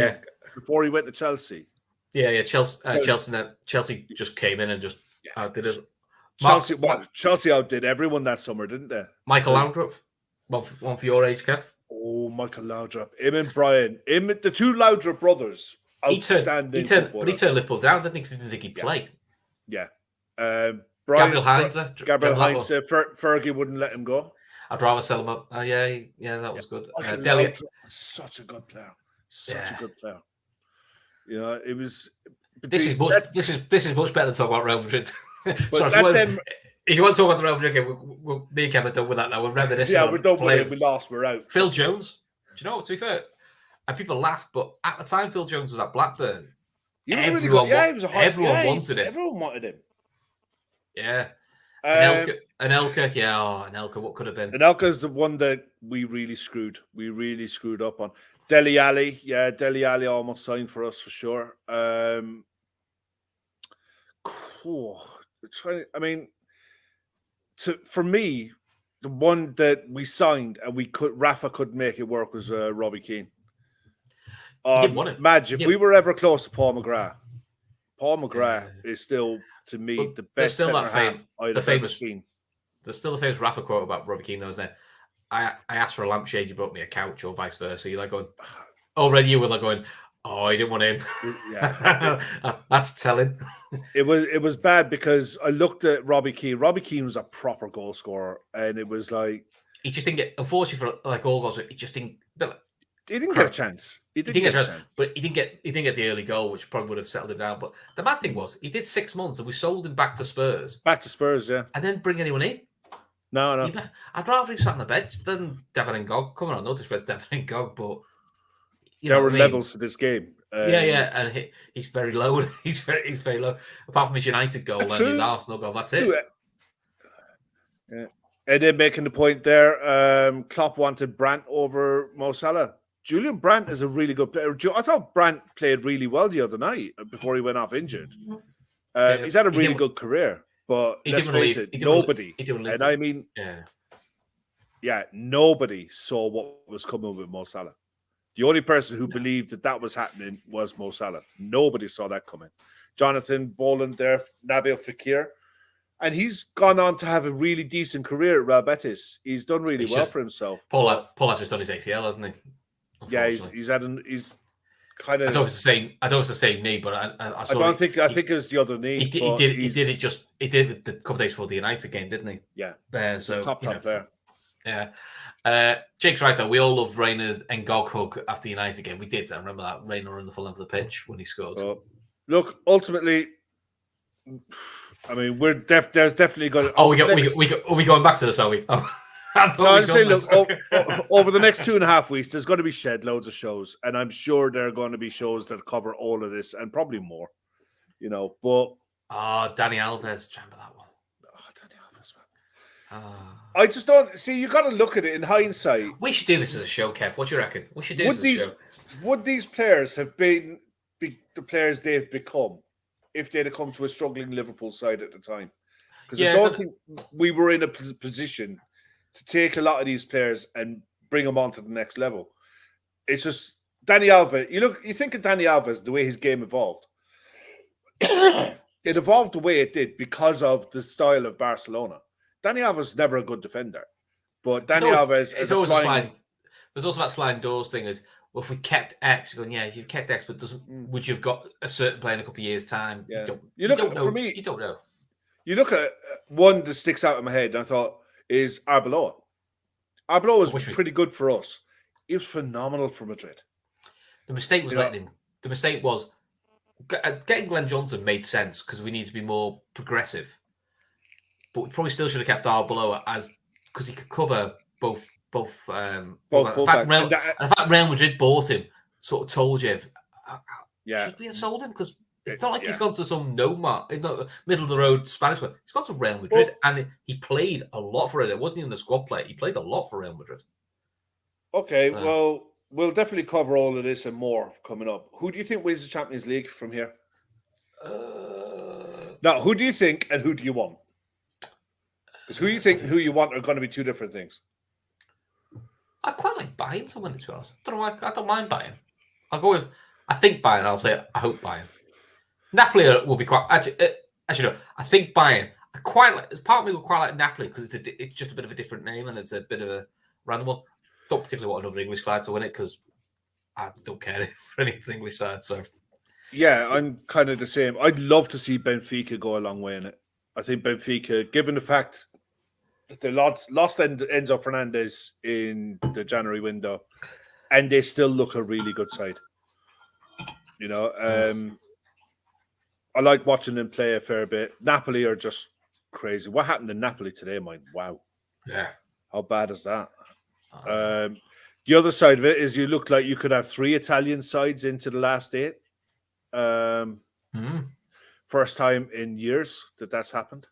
before he went to Chelsea. Yeah. Chelsea just came in and just outdid it. Chelsea outdid everyone that summer, didn't they? Michael Laudrup, one for your age, Kev. Oh, Michael Laudrup, him and Brian, the two Laudrup brothers. Outstanding. He turned Liverpool down, didn't he? Because he didn't think he'd play. Yeah. Brian, Gabriel Heinze. Fergie wouldn't let him go. I'd rather sell him up. That was good. Such a good player. Such a good player. You know, it was. This is much better than talking about Real Madrid. Sorry, if you want to talk about the Real Madrid game, me and Kevin are done with that now. We're reminiscing. Yeah, we're done with it. We lost. We're out. Phil Jones. Do you know what? To be fair, and people laugh, but at the time Phil Jones was at Blackburn. Everyone wanted him. Everyone wanted him. Yeah. Anelka, Anelka, what could have been? Anelka's the one that we really screwed. We really screwed up on. Dele Alli, Dele Alli almost signed for us for sure. For me, the one that we signed and Rafa couldn't make it work was Robbie Keane. Madge, if we were ever close to Paul McGrath is still, to me, the best centre half I'd have ever seen. There's still the famous Rafa quote about Robbie Keane, though, isn't there? I asked for a lampshade, you brought me a couch, or vice versa. You're like going, already you were like going, oh, I didn't want him. Yeah, that's telling. It was bad because I looked at Robbie Keane. Robbie Keane was a proper goal scorer, and it was like he just didn't get. Unfortunately for like all goals, he just didn't. He didn't get a chance. He didn't get a chance, but he didn't get the early goal, which probably would have settled him down. But the bad thing was he did 6 months, and we sold him back to Spurs. Yeah, and then bring anyone in. No. I'd rather he sat on the bench than Devon N'Gog. Come on, no disrespect to Devon N'Gog, but there were levels to this game. And he's very low. He's very low. Apart from his United goal and his Arsenal goal, that's it. Yeah. And then making the point there, Klopp wanted Brandt over Mo Salah. Julian Brandt is a really good player. I thought Brandt played really well the other night before he went off injured. He's had a really good career, but let's face it, nobody, and I mean, nobody saw what was coming with Mo Salah. The only person who believed that was happening was Mo Salah. Nobody saw that coming. Jonathan Boland there, Nabil Fekir. And he's gone on to have a really decent career at Real Betis. He's done really well for himself. Paul has just done his ACL, hasn't he? Yeah, he's kind of. I don't know if it's the same knee, but I think it was the other knee. He did it a couple of days before the United game, didn't he? Yeah. So top player. Yeah. Jake's right, though. We all loved Reina and Gog hug after United game. We did. I remember that. Reina running the full length of the pitch when he scored. Look, ultimately, I mean, there's definitely going to... are we going back to this, are we? Oh. I'd say, look, over the next 2.5 weeks, there's going to be shed loads of shows, and I'm sure there are going to be shows that cover all of this and probably more, but... Danny Alves, remember that one? Danny Alves, man. I just don't... See, you got to look at it in hindsight. We should do this as a show, Kev. What do you reckon? We should do this as a show. Would these players have been the players they've become if they'd have come to a struggling Liverpool side at the time? Because I don't think we were in a position to take a lot of these players and bring them on to the next level. It's just Danny Alves. You think of Danny Alves, the way his game evolved. It evolved the way it did because of the style of Barcelona. Danny Alves was never a good defender, but Danny Alves is always a slide. There's also that sliding doors thing. Is well, if we kept X, going you've kept X, but would you have got a certain player in a couple of years' time? Yeah. You don't know. You don't know. You look at one that sticks out in my head, and I thought is Arbeloa. Arbeloa was pretty good for us. He was phenomenal for Madrid. The mistake was letting him. The mistake was getting Glenn Johnson made sense because we need to be more progressive. But we probably still should have kept Arbeloa because he could cover both. In fact, Real Madrid bought him. Sort of told you, should we have sold him? Because it's not like he's gone to some it's not middle of the road Spanish one. He's gone to Real Madrid and he played a lot for it. It wasn't even the squad play. He played a lot for Real Madrid. Okay, well, we'll definitely cover all of this and more coming up. Who do you think wins the Champions League from here? Now, who do you think and who do you want? Because who you think and who you want are going to be two different things. I quite like Bayern to win it, to be honest. I don't mind Bayern. I'll go with, I think Bayern, I'll say, I hope Bayern. Napoli will be quite, actually no, I think Bayern, I quite like, part of me will quite like Napoli because it's just a bit of a different name and it's a bit of a random one. Don't particularly want another English side to win it because I don't care for any of the English side, so. Yeah, I'm kind of the same. I'd love to see Benfica go a long way in it. I think Benfica, given the fact they lost Enzo Fernandez in the January window, and they still look a really good side. I like watching them play a fair bit. Napoli are just crazy. What happened in Napoli today, mate? Wow. Yeah. How bad is that? The other side of it is you look like you could have 3 Italian sides into the last 8. First time in years that's happened.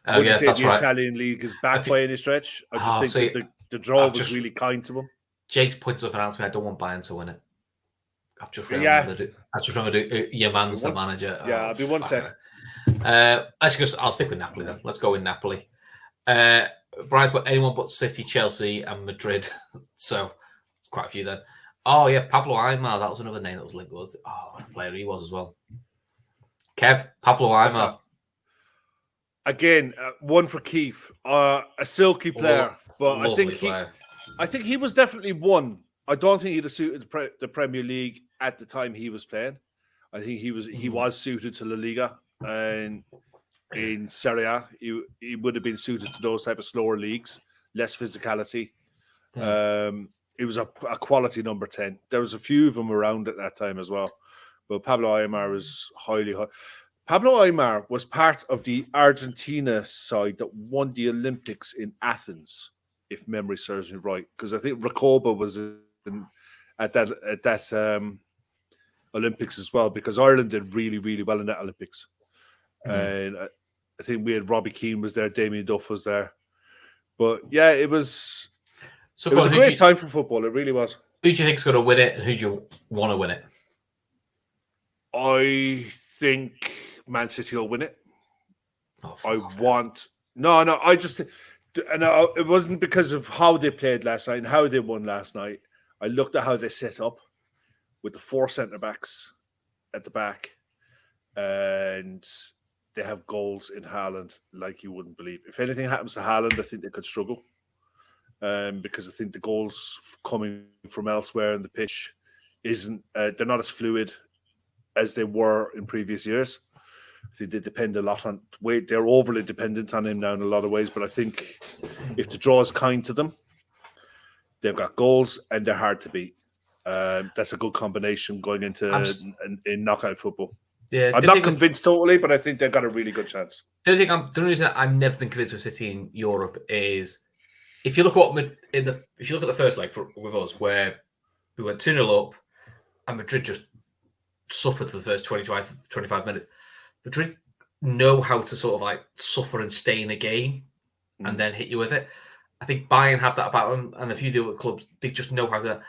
I wouldn't say the Italian league is back by any stretch. I just think that the draw was really kind to them. Jake's points of announcement. I don't want Bayern to win it. I've just remembered it. Your man's the manager. Yeah, I'll be 1 second. I'll stick with Napoli then. Let's go with Napoli. Brian's got anyone but City, Chelsea, and Madrid. So it's quite a few then. Oh yeah, Pablo Aimar. That was another name that was linked. Was it? Oh, what a player he was as well. Kev, Pablo Aimar. Again, one for Keith. A silky player, but I think he was definitely one. I don't think he'd have suited the Premier League at the time he was playing. I think he was suited to La Liga and in Serie A. He would have been suited to those type of slower leagues, less physicality. It was a quality number 10. There was a few of them around at that time as well, but Pablo Aimar was highly high. Pablo Aimar was part of the Argentina side that won the Olympics in Athens, if memory serves me right, because I think Recoba was at that Olympics as well, because Ireland did really, really well in that Olympics. And I think we had Robbie Keane was there, Damien Duff was there. But yeah, it was a great time for football. It really was. Who do you think's going to win it, and who do you want to win it? I think Man City will win it. It wasn't because of how they played last night and how they won last night. I looked at how they set up with the 4 centre-backs at the back, and they have goals in Haaland like you wouldn't believe. If anything happens to Haaland, I think they could struggle because I think the goals coming from elsewhere in the pitch they're not as fluid as they were in previous years. I think they depend a lot on weight. They're overly dependent on him now in a lot of ways, but I think if the draw is kind to them, They've got goals and they're hard to beat. That's a good combination going into in knockout football. Yeah, I'm not convinced totally, but I think they've got a really good chance. The only reason I've never been convinced with City in Europe is if you look at the first leg with us, where we went 2-0 up, and Madrid just suffered for the first 25 minutes. Madrid know how to sort of like suffer and stay in a game and then hit you with it. I think Bayern have that about them, and if you do it with clubs, they just know how to.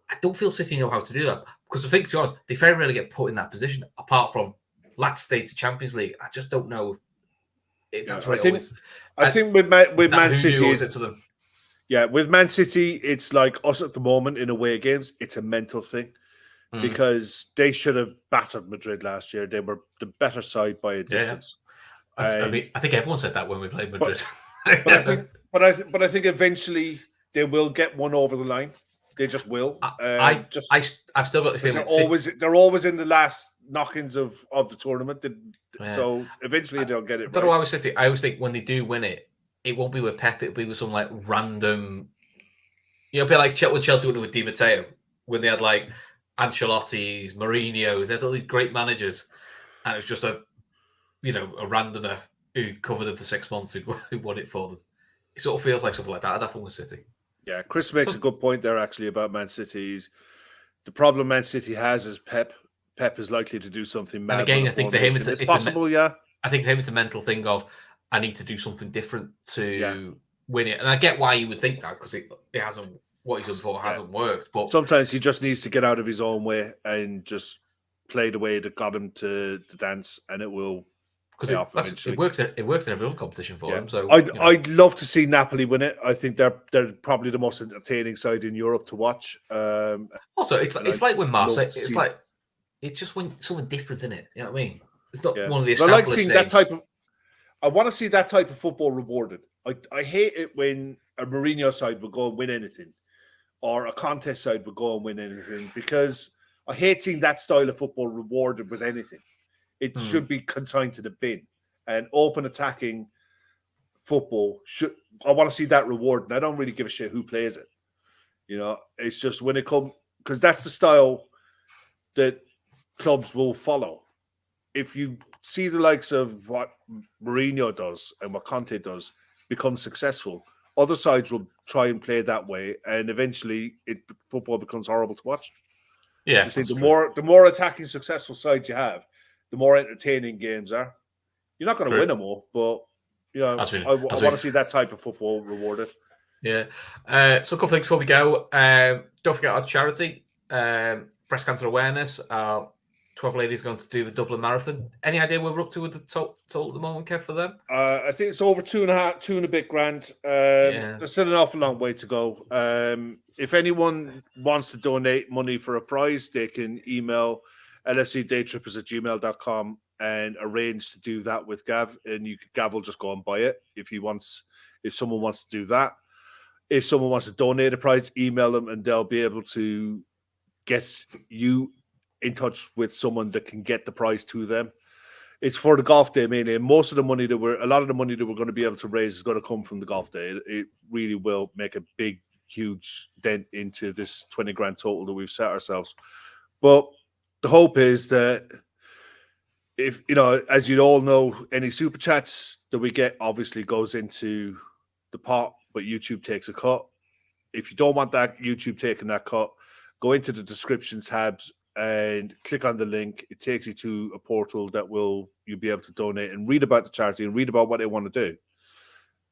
I don't feel City know how to do that because I think, to be honest, they very rarely get put in that position. Apart from last stage of Champions League, I just don't know. That's what I think with Man City, with Man City, it's like us at the moment in away games. It's a mental thing because they should have battered Madrid last year. They were the better side by a distance. I think everyone said that when we played Madrid. But I think eventually they will get one over the line. They just will. I've still got the feeling they're always in the last knock-ins of the tournament. So eventually they'll get it. I don't know why I always think when they do win it, it won't be with Pep. It'll be with some like random. It'll be like when Chelsea won it with Di Matteo when they had like Ancelotti's, Mourinho's. They had all these great managers, and it was just a randomer who covered them for 6 months who won it for them. It sort of feels like something like that happened with City. Yeah, Chris makes a good point there actually about Man City. The problem Man City has is Pep. Pep is likely to do something mad. And again, I think for him it's possible. I think for him it's a mental thing of I need to do something different to win it, and I get why you would think that because it hasn't what he's done before hasn't worked. But sometimes he just needs to get out of his own way and just play the way that got him to dance, and it will. Because it works in every other competition for him. So I'd love to see Napoli win it. I think they're probably the most entertaining side in Europe to watch. Also, it's like when Marseille. It's just when something different in it. You know what I mean? It's not one of the established. I like seeing that type of. I want to see that type of football rewarded. I hate it when a Mourinho side will go and win anything, or a contest side will go and win anything, because I hate seeing that style of football rewarded with anything. It should be consigned to the bin, and open attacking football should. I want to see that reward, and I don't really give a shit who plays it. It's just when it comes, because that's the style that clubs will follow. If you see the likes of what Mourinho does and what Conte does become successful, other sides will try and play that way, and eventually football becomes horrible to watch. Yeah, you see, the more attacking successful sides you have, the more entertaining games are. You're not going to win them all, but I want to see that type of football rewarded. Yeah. So a couple things before we go. Don't forget our charity, breast cancer awareness. 12 ladies going to do the Dublin Marathon. Any idea where we're up to with the total at the moment, Kev, for them? I think it's over 2 and a bit grand. There's still an awful long way to go. If anyone wants to donate money for a prize, they can email LFC Daytrippers at gmail.com and arrange to do that with Gav, and Gav will just go and buy it if someone wants to do that. If someone wants to donate a prize, email them and they'll be able to get you in touch with someone that can get the prize to them. It's for the golf day mainly, and a lot of the money that we're going to be able to raise is going to come from the golf day. It really will make a big, huge dent into this 20 grand total that we've set ourselves. But the hope is that if, as you all know, any super chats that we get obviously goes into the pot, but YouTube takes a cut. If you don't want that YouTube taking that cut, go into the description tabs and click on the link. It takes you to a portal that you'll be able to donate and read about the charity and read about what they want to do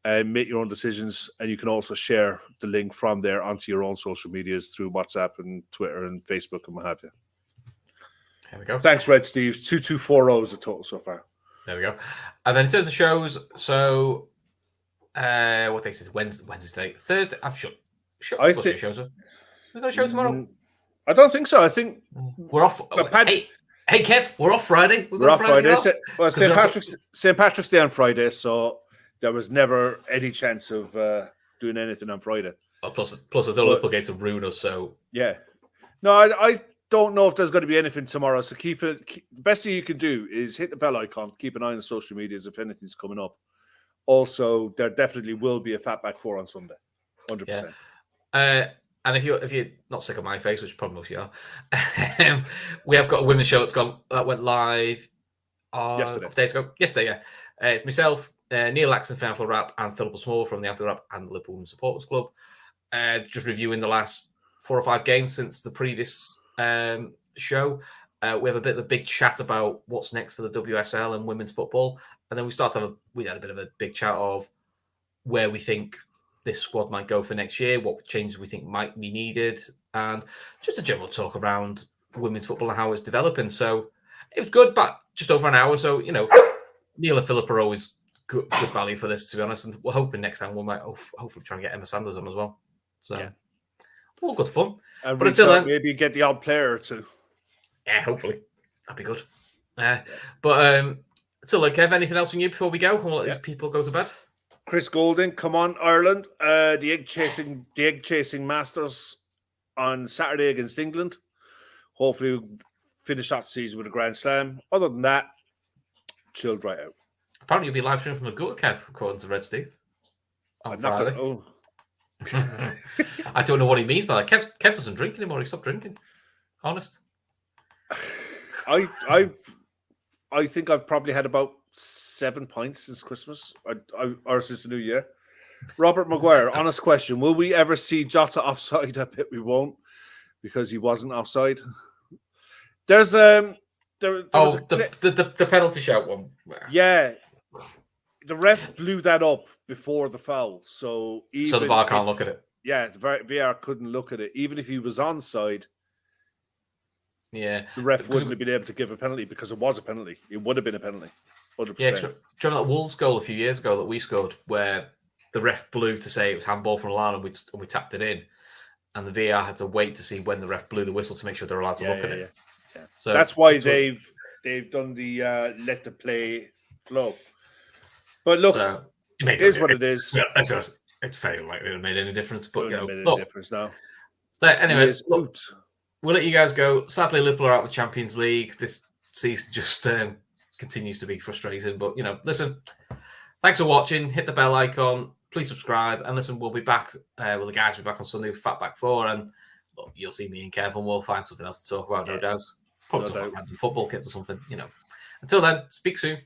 and make your own decisions. And you can also share the link from there onto your own social medias through WhatsApp and Twitter and Facebook and what have you. There we go. Thanks, Red Steve. 2240 is the total so far. There we go. And then in terms of shows, so what day is it? Wednesday, Thursday. I've shut. I think shows. We've got a show tomorrow. I don't think so. I think we're off. Hey, Kev, we're off Friday. We're off Friday. Well, St. Patrick's Day on Friday, so there was never any chance of doing anything on Friday. Plus, the Liverpool gates will ruin us. So yeah, no, I don't know if there's going to be anything tomorrow. So the best thing you can do is hit the bell icon. Keep an eye on the social medias if anything's coming up. Also, there definitely will be a Fatback 4 on Sunday. 100%. And if you're not sick of my face, which probably most of you are, we have got a women's show that went live a couple of days ago. Yesterday, yeah. It's myself, Neil Laxton from Anfield Rap, and Philip Small from the Anfield Rap and Liverpool Women's Supporters Club. Just reviewing the last 4 or 5 games since the previous show. We have a bit of a big chat about what's next for the WSL and women's football, and then we had a bit of a big chat of where we think this squad might go for next year, what changes we think might be needed, and just a general talk around women's football and how it's developing. So it was good, but just over an hour. So, Neil and Philip are always good value for this, to be honest. And we're hoping next time we might hopefully try and get Emma Sanders on as well. So, all good fun. And but until then, maybe get the odd player or two. Yeah, hopefully. That'd be good. But until then, Kev, anything else from you before we go? We'll let these people go to bed. Chris Golding, come on, Ireland. The egg chasing Masters on Saturday against England. Hopefully we'll finish that season with a Grand Slam. Other than that, chilled right out. Apparently you'll be live streaming from the gutter, Kev, according to Red Steve. On Friday. I don't know what he means by that. Kev doesn't drink anymore. He stopped drinking. Honest. I think I've probably had about 7 pints since Christmas, or since the New Year. Robert Maguire, honest question: will we ever see Jota offside? I bet we won't, because he wasn't offside. There's the penalty shout one. Yeah, the ref blew that up before the foul, so the VAR can't look at it. Yeah, the VR couldn't look at it, even if he was onside. Yeah, the ref wouldn't have been able to give a penalty because it was a penalty. It would have been a penalty. 100%. Yeah, do you remember that Wolves goal a few years ago that we scored, where the ref blew to say it was handball from Lallana and we tapped it in, and the VAR had to wait to see when the ref blew the whistle to make sure they're allowed to look at it. Yeah. So that's why they've done the let the play flow. But look, it is what it is. It's very likely it made any difference, but difference now. Anyway, look, we'll let you guys go. Sadly, Liverpool are out of the Champions League. This season just continues to be frustrating. But, listen, thanks for watching. Hit the bell icon. Please subscribe. And listen, we'll be back. The guys will be back on Sunday with Fatback 4. And you'll see me and Kev, and we'll find something else to talk about, no doubt. Probably talk about football kits or something, Until then, speak soon.